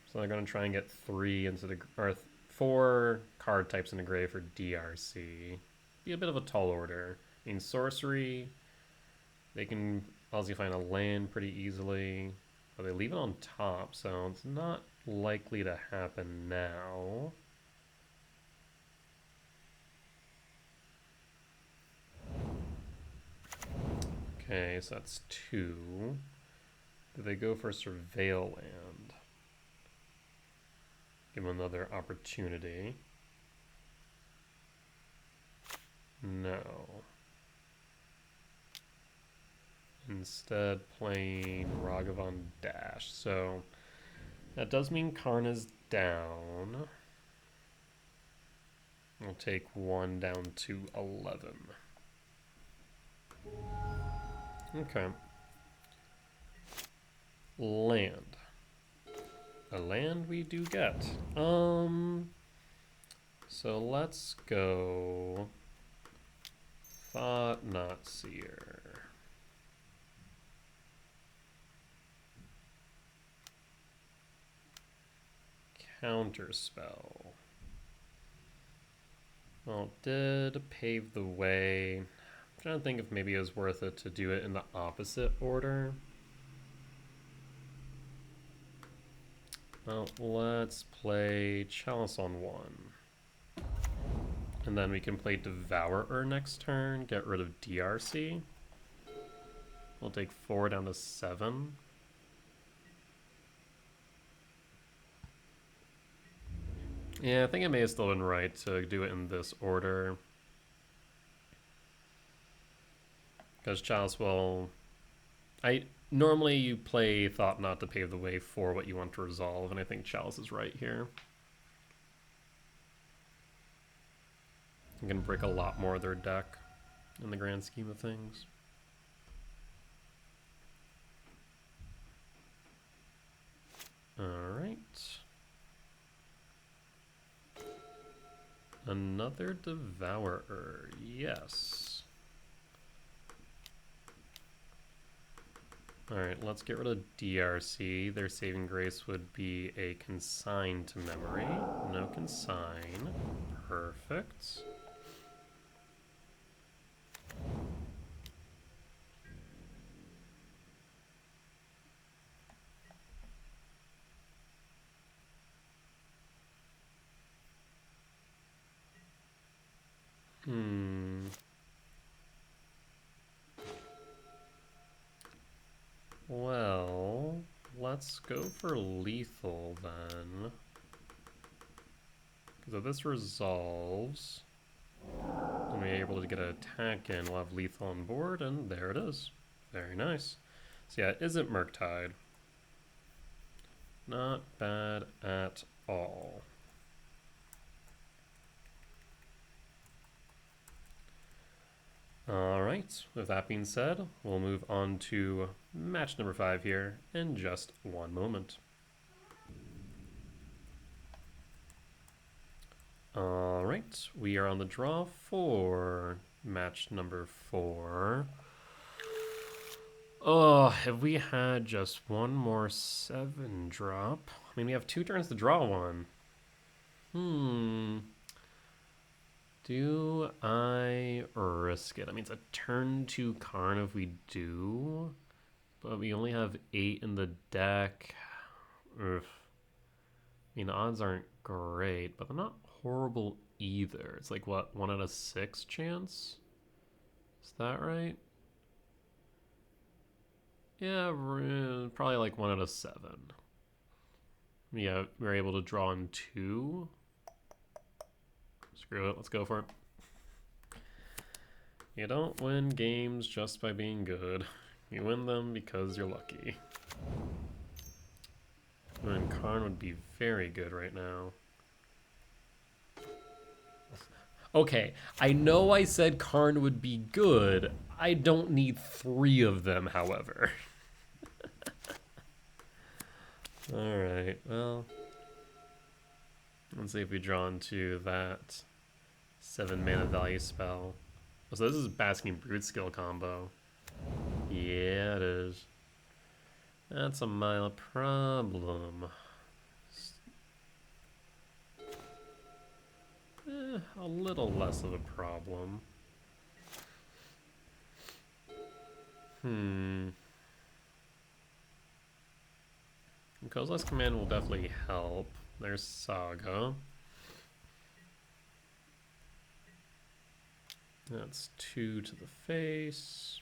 So they're going to try and get 3 into the, or 4 card types in the grave for DRC. Be a bit of a tall order. I mean, sorcery, they can obviously find a land pretty easily, but they leave it on top, so it's not likely to happen now. Okay, so that's 2. Do they go for Surveil Land? Give them another opportunity. No. Instead playing Ragavan Dash. So that does mean Karn is down. We'll take 1 down to 11. Okay. Land. A land we do get. So let's go Thought Knot Seer. Counterspell. Well, did pave the way. I'm trying to think if maybe it was worth it to do it in the opposite order. Well, let's play Chalice on 1. And then we can play Devourer next turn, get rid of DRC. We'll take 4 down to 7. Yeah, I think it may have still been right to do it in this order. Because Chalice will... Normally you play Thought Knot to pave the way for what you want to resolve, and I think Chalice is right here. You can break a lot more of their deck in the grand scheme of things. Alright. Another Devourer, yes. Alright, let's get rid of DRC. Their saving grace would be a Consign to Memory. No Consign. Perfect. Well, let's go for lethal then. Because if this resolves, and we're able to get an attack in, we'll have lethal on board, and there it is. Very nice. So yeah, Izzet Murktide. Not bad at all. Alright, with that being said, we'll move on to match number 5 here in just one moment. Alright, we are on the draw for match number 4. Oh, if we had just one more 7 drop. I mean, we have 2 turns to draw one. Do I risk it? I mean, it's a turn 2 Karn if we do, but we only have 8 in the deck. Ugh. I mean, the odds aren't great, but they're not horrible either. It's like, what, 1 out of 6 chance? Is that right? Yeah, probably like 1 out of 7. Yeah, we're able to draw in 2. Screw it, let's go for it. You don't win games just by being good. You win them because you're lucky. And Karn would be very good right now. Okay, I know I said Karn would be good. I don't need 3 of them, however. Alright, well. Let's see if we draw into that 7 mana value spell. So this is Basking Brute skill combo. Yeah, it is. That's a mild problem. A little less of a problem. Colorless Command will definitely help. There's Saga. That's 2 to the face.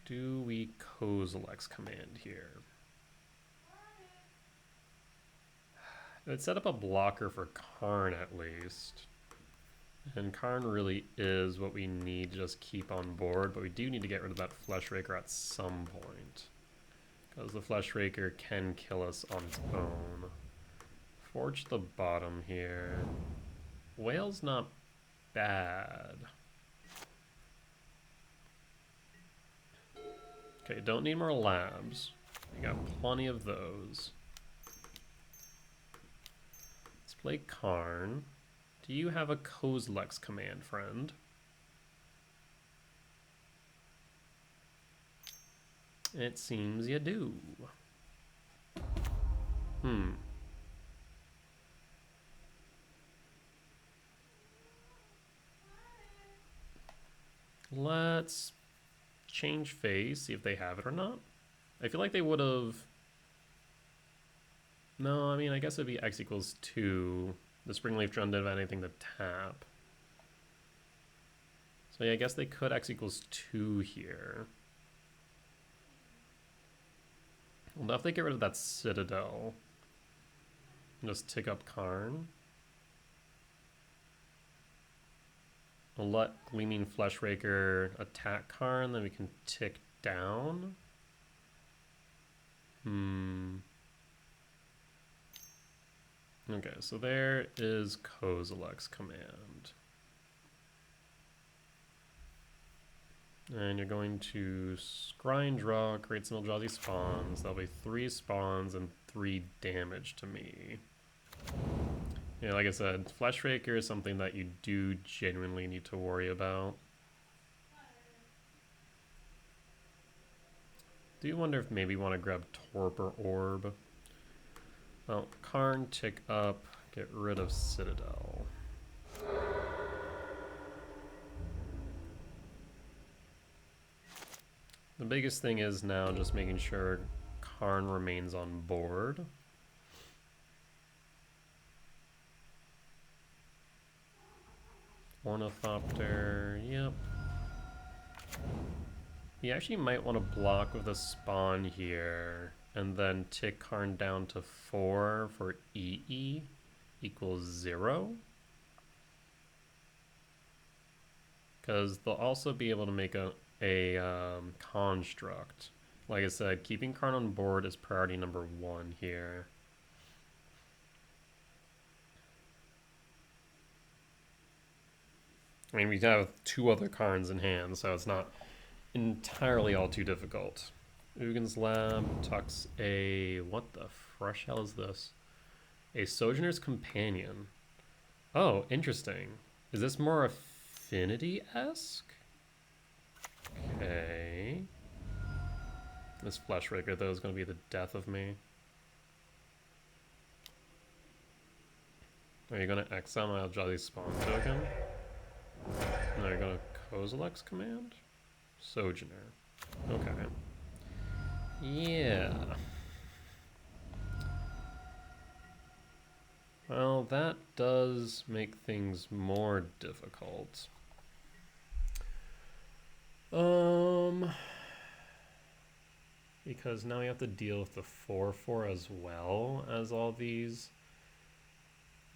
Do we Kozilek's Command here? I'd set up a blocker for Karn at least. And Karn really is what we need to just keep on board, but we do need to get rid of that Fleshraker at some point. Because the Fleshraker can kill us on its own. Forge the bottom here. Whale's not bad. Okay, don't need more labs. We got plenty of those. Let's play Karn. Do you have a Kozilek's Command, friend? It seems you do. Let's change phase, see if they have it or not. I feel like they would have... No, I mean, I guess it'd be X equals 2. The Springleaf Drone didn't have anything to tap. So yeah, I guess they could X equals 2 here. We'll definitely get rid of that Citadel. And just tick up Karn. We'll let Gleaming Fleshraker attack Karn, then we can tick down. Okay, so there is Kozilek's Command. And you're going to scry and draw, create some Eldrazi spawns. That'll be 3 spawns and 3 damage to me. Yeah, like I said, Fleshraker is something that you do genuinely need to worry about. Do you wonder if maybe you want to grab Torpor Orb? Well, Karn, tick up, get rid of Citadel. The biggest thing is now just making sure Karn remains on board. Ornithopter, yep. You actually might want to block with a spawn here and then tick Karn down to 4 for EE equals 0. Because they'll also be able to make a construct. Like I said, keeping Karn on board is priority number 1 here. I mean, we have 2 other Karns in hand, so it's not entirely all too difficult. Ugin's Lab tucks a... What the fresh hell is this? A Sojourner's Companion. Oh, interesting. Is this more Affinity-esque? Okay. This Fleshraker, though, is going to be the death of me. Are you going to exile my Eldrazi spawn token? No, you're going to Kozilek's Command? Sojourner. Okay. Yeah. Well, that does make things more difficult. Um, because now we have to deal with the 4/4 as well as all these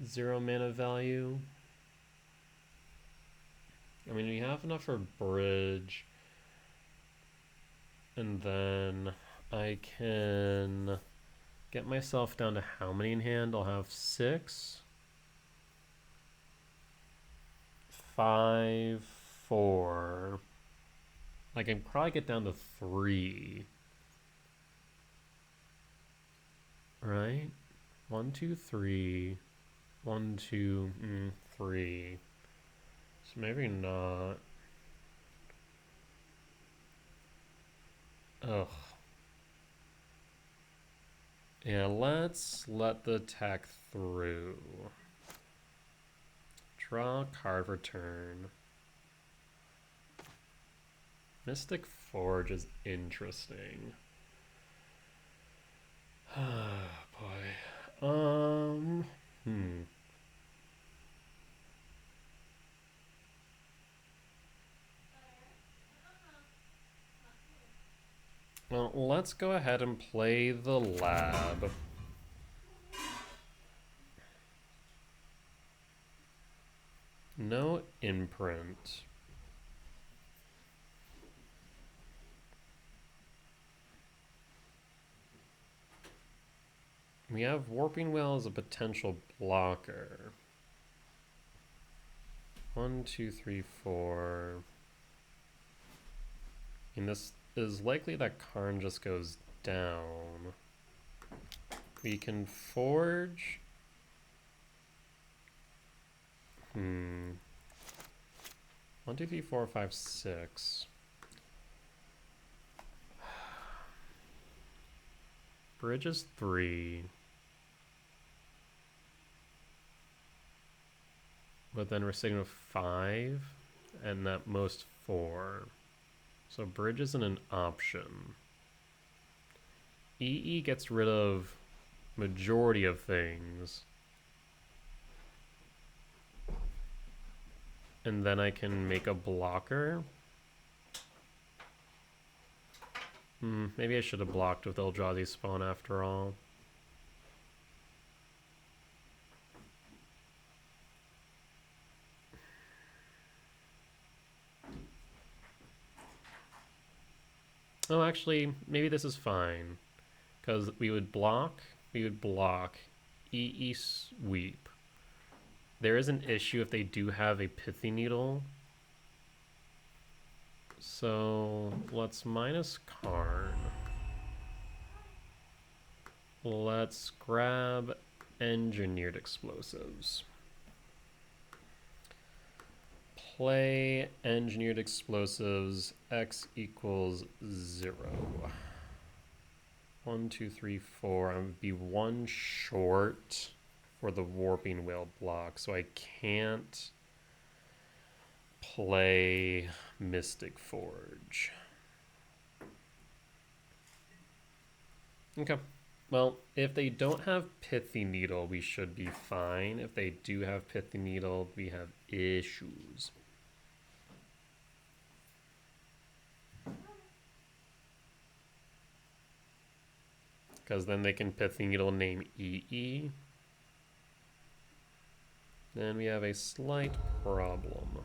0 mana value. I mean, we have enough for bridge. And then I can get myself down to how many in hand? I'll have 6, 5, 4. I can probably get down to 3. Right? 1, 2, 3. 1, 2, 3. So maybe not. Ugh. Yeah, let's let the attack through. Draw a card for turn. Mystic Forge is interesting. Boy. Well, let's go ahead and play the lab. No imprint. We have Warping Well as a potential blocker. 1, 2, 3, 4. And this is likely that Karn just goes down. We can forge. 1, 2, 3, 4, 5, 6. Bridge is 3. But then we're sitting with 5, and at most 4. So bridge isn't an option. EE gets rid of majority of things. And then I can make a blocker. Maybe I should have blocked with Eldrazi Spawn after all. Oh, actually, maybe this is fine. Because we would block, EE sweep. There is an issue if they do have a Pithy Needle. So let's minus Karn. Let's grab Engineered Explosives. Play Engineered Explosives, X equals 0. 1, 2, 3, 4. I would be 1 short for the Warping Whale block, so I can't play Mystic Forge. Okay. Well, if they don't have Pithy Needle, we should be fine. If they do have Pithy Needle, we have issues. Because then they can Pithy Needle name EE. Then we have a slight problem.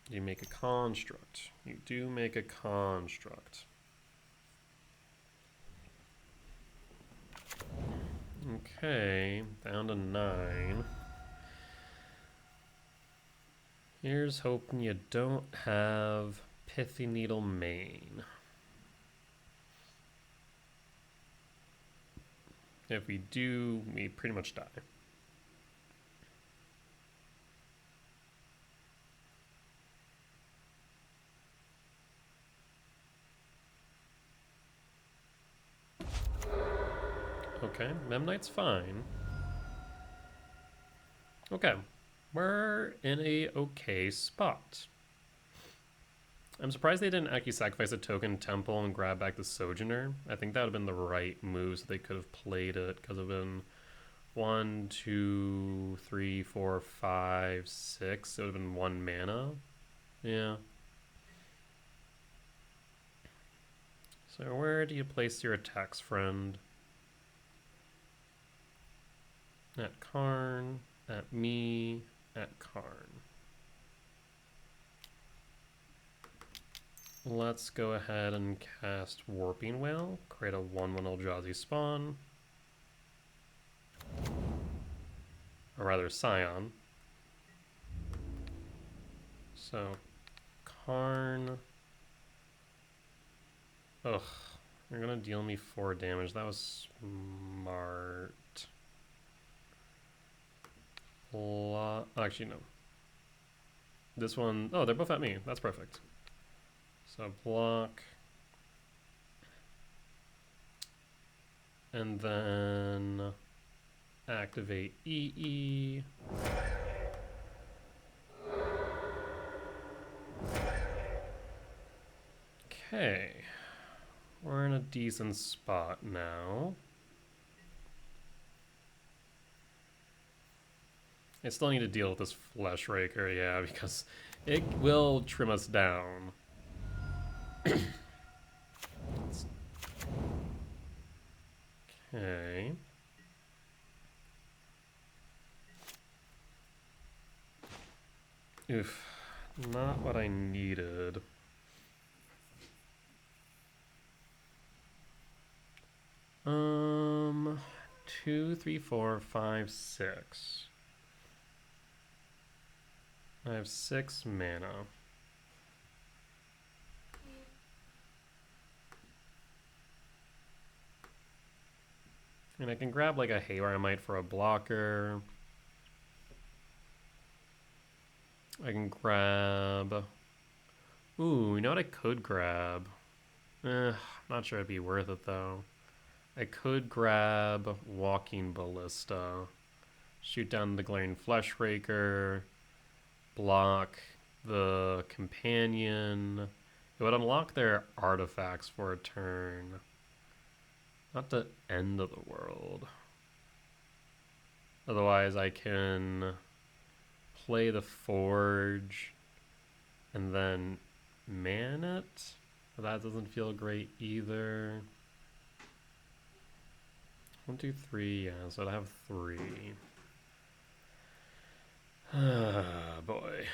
You make a construct. You do make a construct. Okay, down to 9. Here's hoping you don't have Pithy Needle main. If we do, we pretty much die. Okay, Memnite's fine. Okay, we're in a okay spot. I'm surprised they didn't actually sacrifice a token temple and grab back the Sojourner. I think that would have been the right move, so they could have played it, because it would have been 1, 2, 3, 4, 5, 6. It would have been 1 mana. Yeah. So where do you place your attacks, friend? At Karn, at me, at Karn. Let's go ahead and cast Warping Whale, create a 1/1 Eldrazi spawn. Or rather, Scion. So, Karn. Ugh, you're gonna deal me 4 damage. That was smart. Actually, no. This one, oh, they're both at me. That's perfect. So block. And then activate EE. Okay. We're in a decent spot now. I still need to deal with this Flesh Raker, yeah, because it will trim us down. Okay. Oof. Not what I needed. Two, 3, 4, 5, 6. I have 6 mana. And I can grab like a Haywire Mite for a blocker. I can grab... Ooh, you know what I could grab? Not sure it'd be worth it though. I could grab Walking Ballista. Shoot down the Glaring Flesh Raker. Block the Companion. It would unlock their artifacts for a turn. Not the end of the world. Otherwise, I can play the Forge and then man it. But that doesn't feel great either. 1, 2, 3. Yeah, so I have 3. Ah, boy.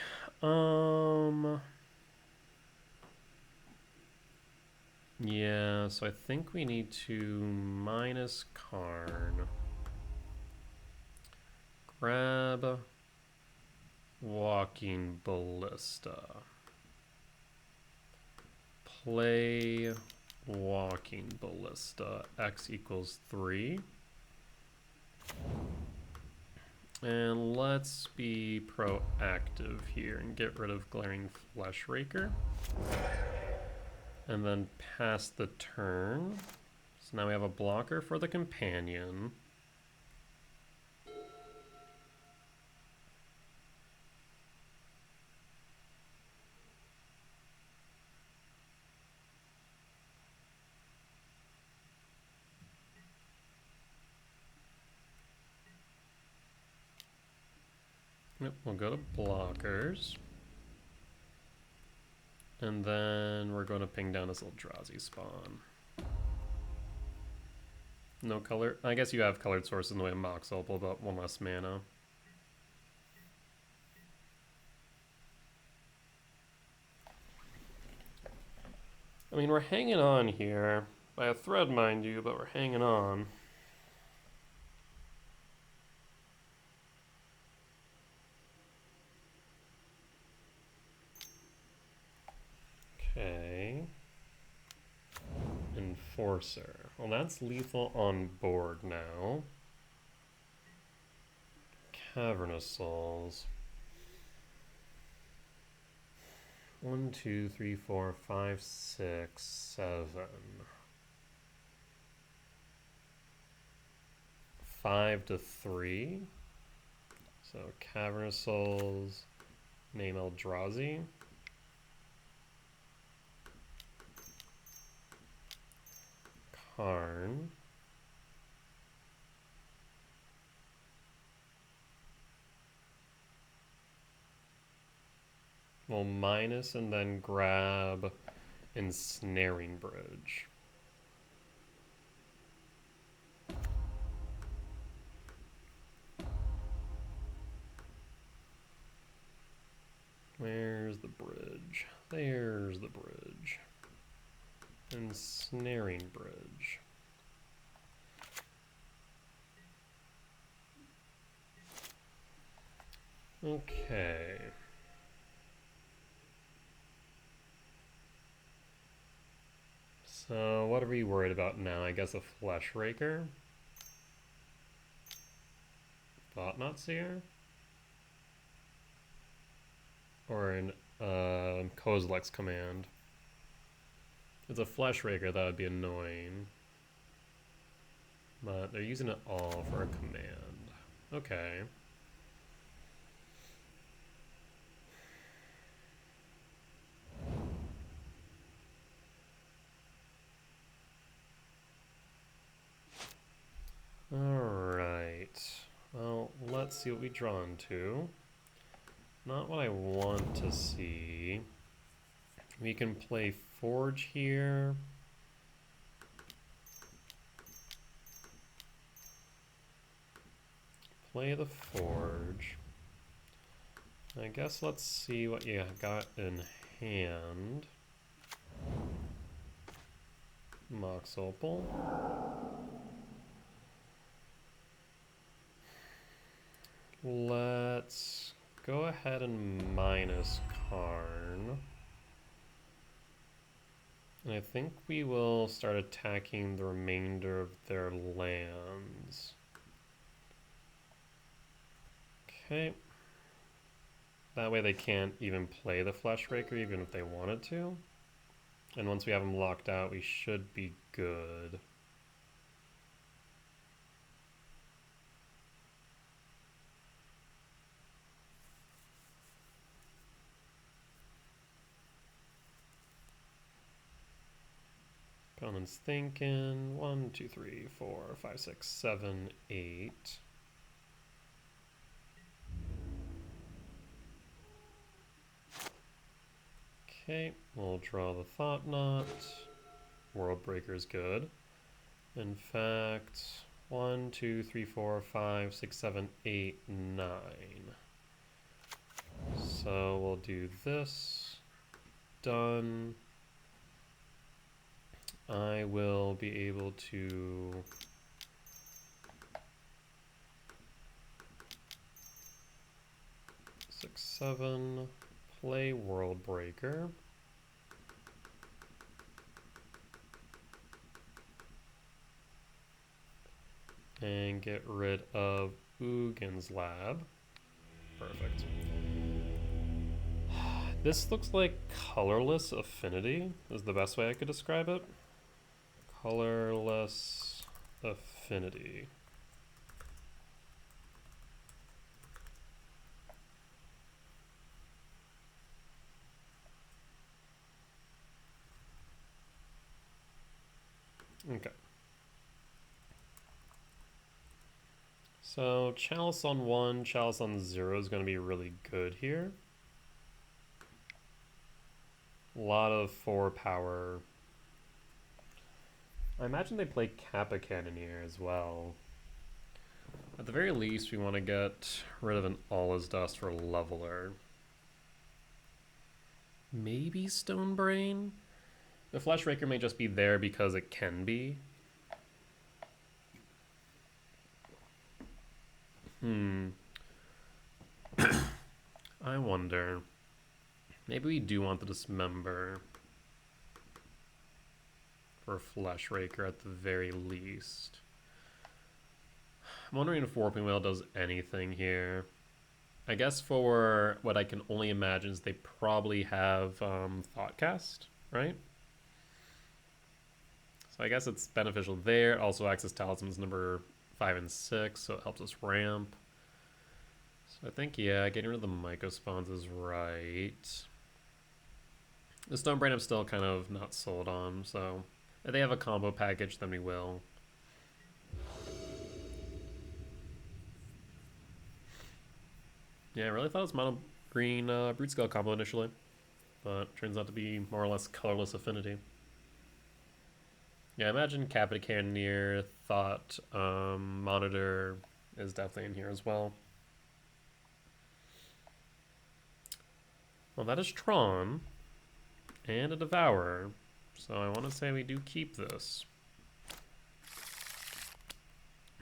Yeah, so I think we need to minus Karn. Grab Walking Ballista. Play Walking Ballista. X equals 3. And let's be proactive here and get rid of Glaring Flesh Raker. And then pass the turn. So now we have a blocker for the Companion. Yep, we'll go to blockers. And then we're going to ping down this Eldrazi spawn. No color. I guess you have colored sources in the way of Mox Opal, but 1 less mana. I mean, we're hanging on here. By a thread, mind you, but we're hanging on. Okay. Enforcer. Well, that's lethal on board now. Cavernous Souls. 1, 2, 3, 4, 5, 6, 7. 5 to 3. So Cavernous Souls, name Eldrazi. Karn. We'll minus and then grab Ensnaring Bridge. Where's the bridge? There's the bridge. Ensnaring Bridge. Okay. So what are we worried about now? I guess a Flesh Raker? Thought-Knot Seer? Or an Kozilek's Command. If it's a Flesh Raker, that would be annoying. But they're using it all for a command. Okay. Alright. Well, let's see what we draw into. Not what I want to see. We can play Forge here. Play the Forge. I guess let's see what you got in hand. Mox Opal. Let's go ahead and minus Karn. And I think we will start attacking the remainder of their lands. Okay. That way they can't even play the Flesh Raker even if they wanted to. And once we have them locked out, we should be good. Opponent's thinking 1, 2, 3, 4, 5, 6, 7, 8. Okay, we'll draw the Thought-Knot. Worldbreaker is good. In fact, 1, 2, 3, 4, 5, 6, 7, 8, 9. So we'll do this. Done. I will be able to six, 7, play Worldbreaker. And get rid of Ugin's Lab. Perfect. This looks like Colorless Affinity is the best way I could describe it. Colorless Affinity. Okay. So Chalice on 1, Chalice on 0 is going to be really good here. A lot of 4 power. I imagine they play Kappa Cannoneer as well. At the very least, we want to get rid of an All Is Dust for Leveler. Maybe Stonebrain? The Flesh Raker may just be there because it can be. I wonder. Maybe we do want the Dismember for a Flesh Raker at the very least. I'm wondering if Warping Wail does anything here. I guess for what I can only imagine is they probably have Thoughtcast, right? So I guess it's beneficial there. It also acts as Talismans number 5 and 6, so it helps us ramp. So I think, yeah, getting rid of the Mycospawns is right. The Stonebrain I'm still kind of not sold on, so If they have a combo package, then we will. Yeah, I really thought it was mono green Brute Skull combo initially, but turns out to be more or less Colorless Affinity. Yeah, I imagine Capita Cannoneer, Thought, Monitor is definitely in here as well. Well, that is Tron and a Devourer, so I want to say we do keep this.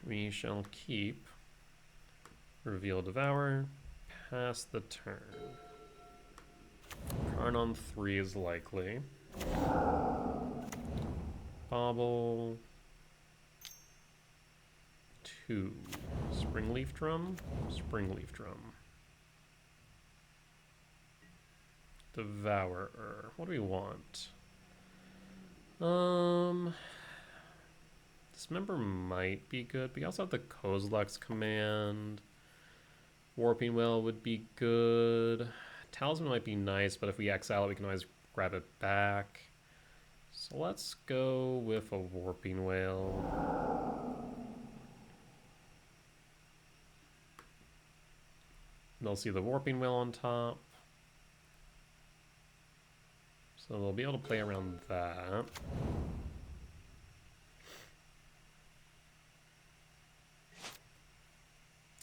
We shall keep Reveal Devour, pass the turn. Karn on 3 is likely. Bobble. 2. Springleaf Drum. Springleaf Drum. Devourer. What do we want? Dismember might be good. We also have the Kozilek's command. Warping Well would be good. Talisman might be nice, but if we exile it, we can always grab it back. So let's go with a Warping Whale. They'll see the Warping Whale on top. So they'll be able to play around that.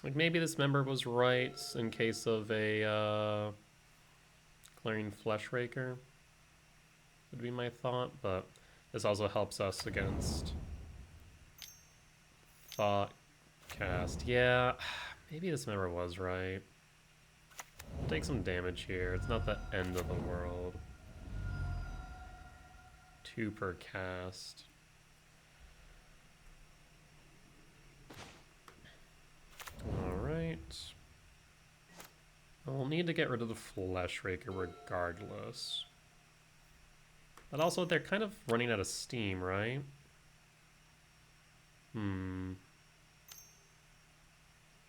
Like maybe this member was right in case of a Clearing Fleshraker would be my thought, but this also helps us against Thought Cast. Yeah, maybe this member was right. Take some damage here. It's not the end of the world. 2 per cast. Alright. We'll need to get rid of the Fleshraker regardless. But also, they're kind of running out of steam, right?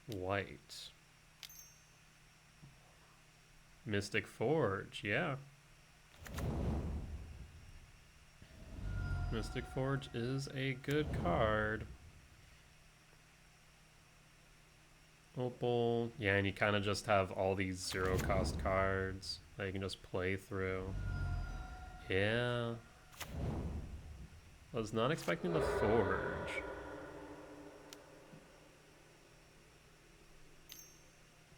White. Mystic Forge, yeah. Mystic Forge is a good card. Opal. Yeah, and you kind of just have all these 0-cost cards that you can just play through. Yeah. Was not expecting the Forge.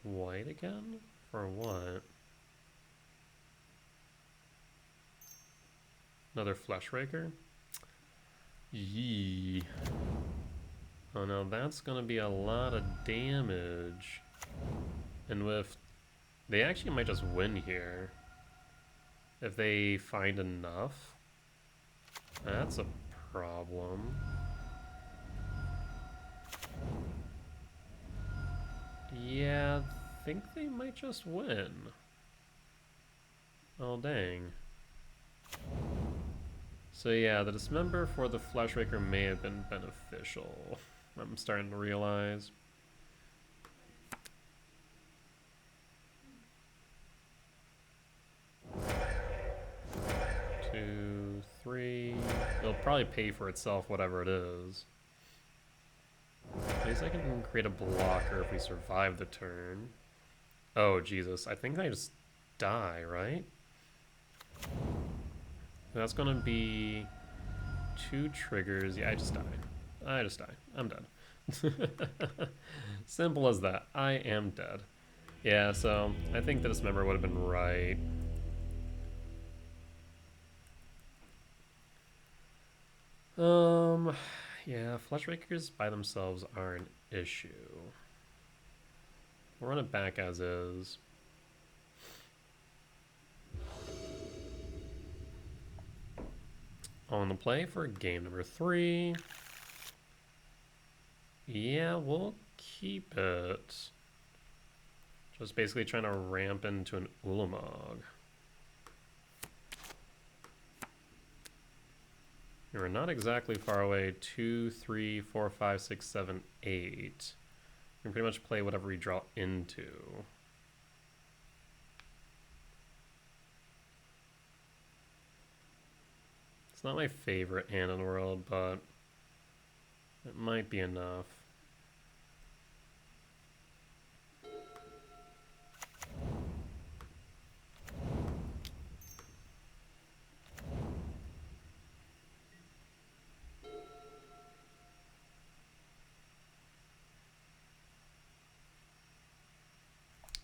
White again? For what? Another Fleshraker? Yee. Oh no, that's gonna be a lot of damage. And with... They actually might just win here. If they find enough. That's a problem. Yeah, I think they might just win. Oh dang. So yeah, the Dismember for the Fleshraker may have been beneficial. I'm starting to realize. Two, three. It'll probably pay for itself, whatever it is. At least I can create a blocker if we survive the turn. Oh, Jesus. I think I just die, right? That's gonna be 2 triggers. Yeah, I just die. I just die. I'm dead. Simple as that. I am dead. Yeah, so I think the Dismember would have been right. Yeah, Fleshrakers by themselves are an issue. We'll run it back as is. On the play for game number 3. Yeah, we'll keep it. Just basically trying to ramp into an Ulamog. We're not exactly far away. 2, 3, 4, 5, 6, 7, 8. We can pretty much play whatever we draw into. It's not my favorite hand in the world, but it might be enough.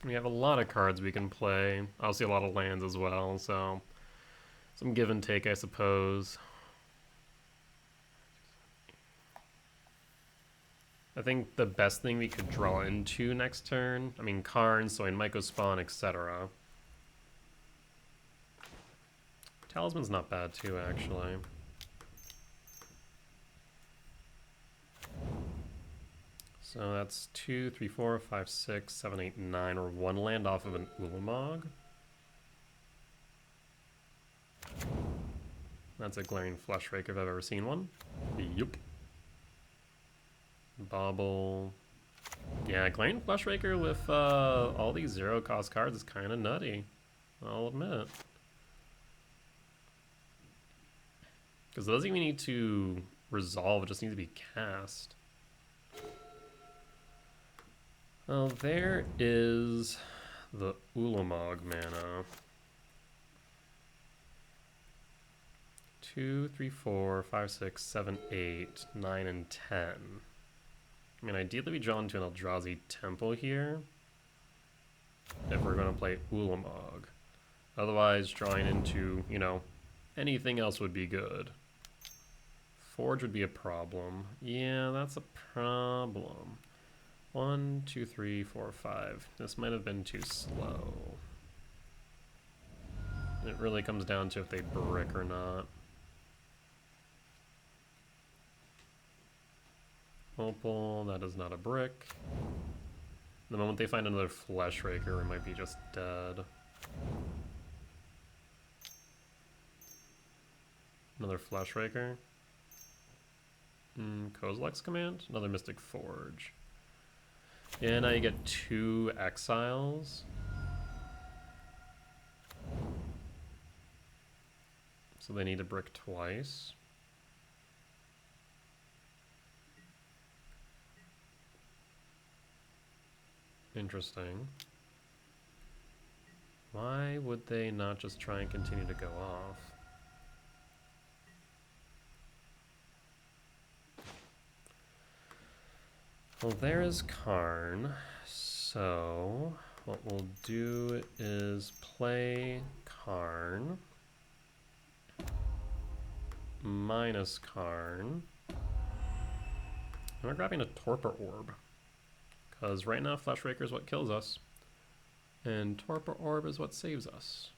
We have a lot of cards we can play. Obviously a lot of lands as well, so some give and take, I suppose. I think the best thing we could draw into next turn, I mean Karn, Soin, Mycospawn, etc. Talisman's not bad too, actually. So that's 2, 3, 4, 5, 6, 7, 8, 9, or 1 land off of an Ulamog. That's a glaring flush rake if I've ever seen one. Yup. Bobble. Yeah, glaring flush raker with all these 0-cost cards is kind of nutty, I'll admit. Because it doesn't even need to resolve, it just needs to be cast. Well, there is the Ulamog mana. 2, 3, 4, 5, 6, 7, 8, 9, and 10. I mean, ideally we draw into an Eldrazi Temple here, if we're going to play Ulamog. Otherwise, drawing into, you know, anything else would be good. Forge would be a problem. Yeah, that's a problem. 1, 2, 3, 4, 5. This might have been too slow. It really comes down to if they brick or not. Opal, that is not a brick. The moment they find another Flesh Raker, we might be just dead. Another Flesh Raker. Kozilek's Command, another Mystic Forge. Yeah, now you get 2 exiles. So they need to brick twice. Interesting. Why would they not just try and continue to go off? Well, there is Karn, so what we'll do is play Karn, minus Karn, and we're grabbing a Torpor Orb, because right now Flesh Raker is what kills us, and Torpor Orb is what saves us.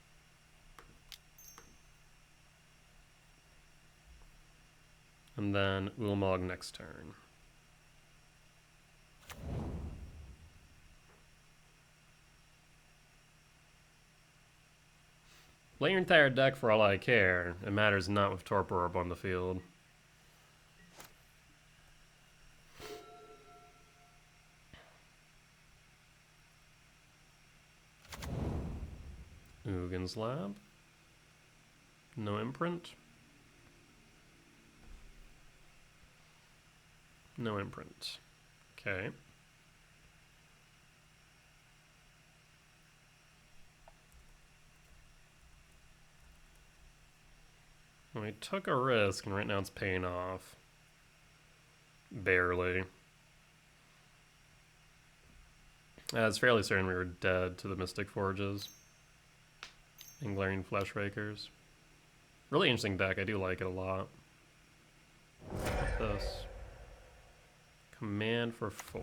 And then Ulamog next turn. Play your entire deck for all I care. It matters not with Torpor Orb on the field. Uggin's Lab. No imprint. No imprint. Okay. We took a risk, and right now it's paying off. Barely. I was fairly certain we were dead to the Mystic Forges and Glaring Flesh Rakers. Really interesting deck. I do like it a lot. What's this? Command for 4.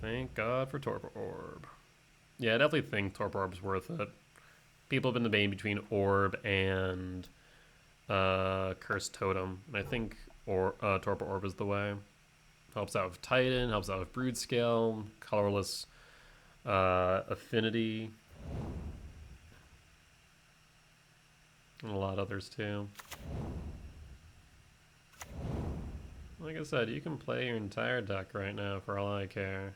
Thank God for Torpor Orb. Yeah, I definitely think Torpor Orb's worth it. People have been debating between Orb and Cursed Totem, and I think Torpor Orb is the way. Helps out with Titan, helps out with Brood Scale, Colorless Affinity, and a lot of others too. Like I said, you can play your entire deck right now for all I care.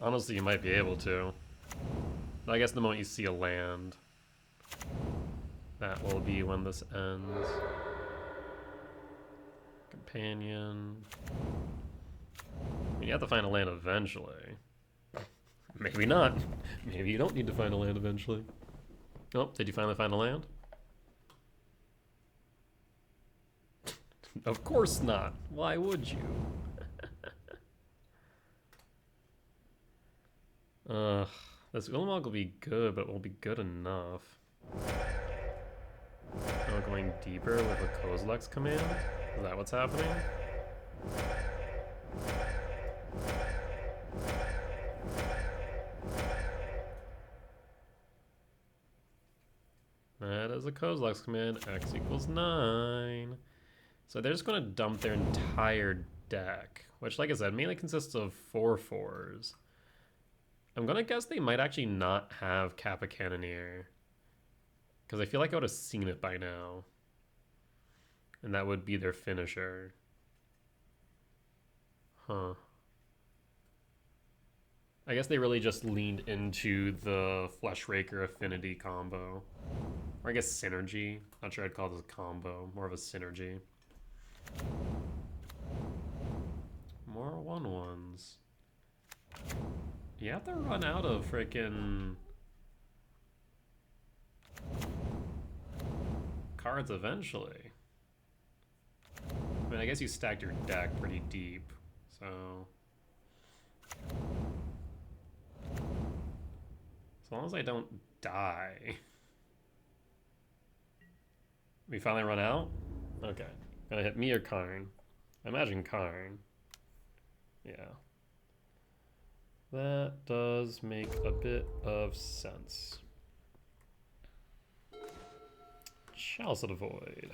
Honestly, you might be able to. I guess the moment you see a land, that will be when this ends. Companion. I mean, you have to find a land eventually. Maybe not. Maybe you don't need to find a land eventually. Oh, did you finally find a land? Of course not. Why would you? This Ulamog will be good, but it won't be good enough. Oh, going deeper with a Kozilek's command? Is that what's happening? That is a Kozilek's command. X equals 9. So they're just going to dump their entire deck, which, like I said, mainly consists of 4/4s. I'm going to guess they might actually not have Kappa Cannoneer, because I feel like I would have seen it by now. And that would be their finisher. Huh. I guess they really just leaned into the Fleshraker Affinity combo. Or I guess synergy. Not sure I'd call this a combo. More of a synergy. More 1/1s. You have to run out of freaking cards eventually. I mean, I guess you stacked your deck pretty deep, so as long as I don't die. We finally run out? Okay. Gonna hit me or Karn? I imagine Karn. Yeah. That does make a bit of sense. Chalice of the Void.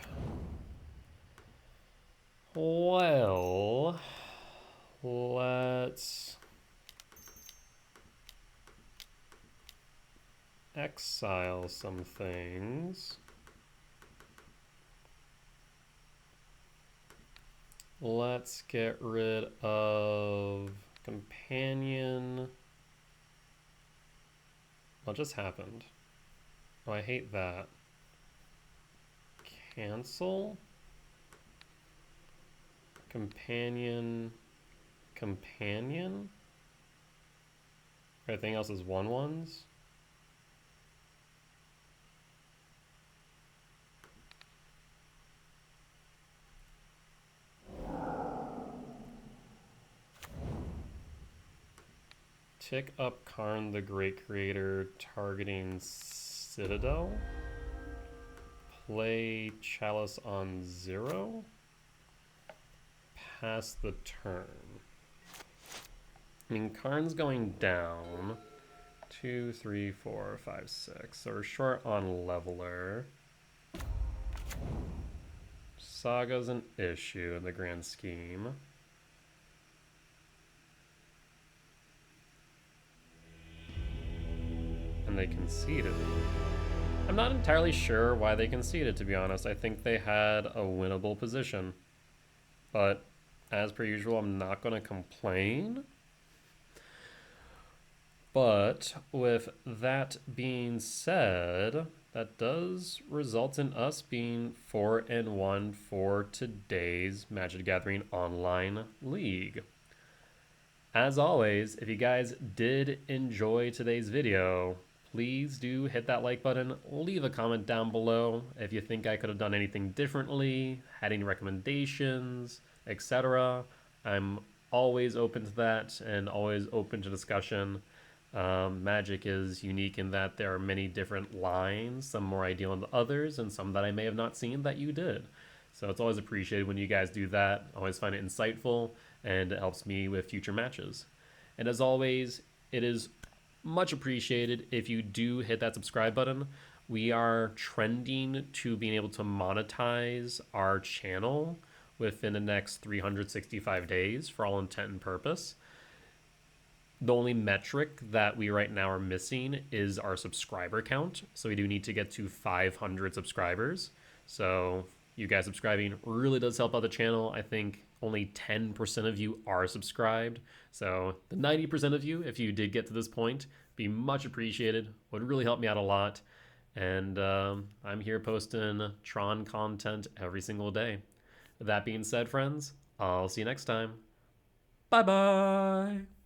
Well, let's exile some things. Let's get rid of Companion. What just happened? Oh, I hate that. Cancel. Companion. Companion. Everything else is 1/1s. Tick up Karn the Great Creator, targeting Citadel. Play Chalice on 0. Pass the turn. I mean, Karn's going down. 2, 3, 4, 5, 6. So we're short on Leveler. Saga's an issue in the grand scheme. And they conceded. I'm not entirely sure why they conceded, to be honest. I think they had a winnable position. But as per usual, I'm not going to complain. But with that being said, that does result in us being 4-1 for today's Magic the Gathering Online League. As always, if you guys did enjoy today's video, please do hit that like button, leave a comment down below if you think I could have done anything differently, had any recommendations, etc. I'm always open to that and always open to discussion. Magic is unique in that there are many different lines, some more ideal than others, and some that I may have not seen that you did. So it's always appreciated when you guys do that. I always find it insightful, and it helps me with future matches. And as always, it is much appreciated if you do hit that subscribe button. We are trending to being able to monetize our channel within the next 365 days for all intent and purpose. The only metric that we right now are missing is our subscriber count. So we do need to get to 500 subscribers. So You guys subscribing really does help out the channel. I think only 10% of you are subscribed. So the 90% of you, if you did get to this point, be much appreciated. Would really help me out a lot. And I'm here posting Tron content every single day. That being said, friends, I'll see you next time. Bye-bye.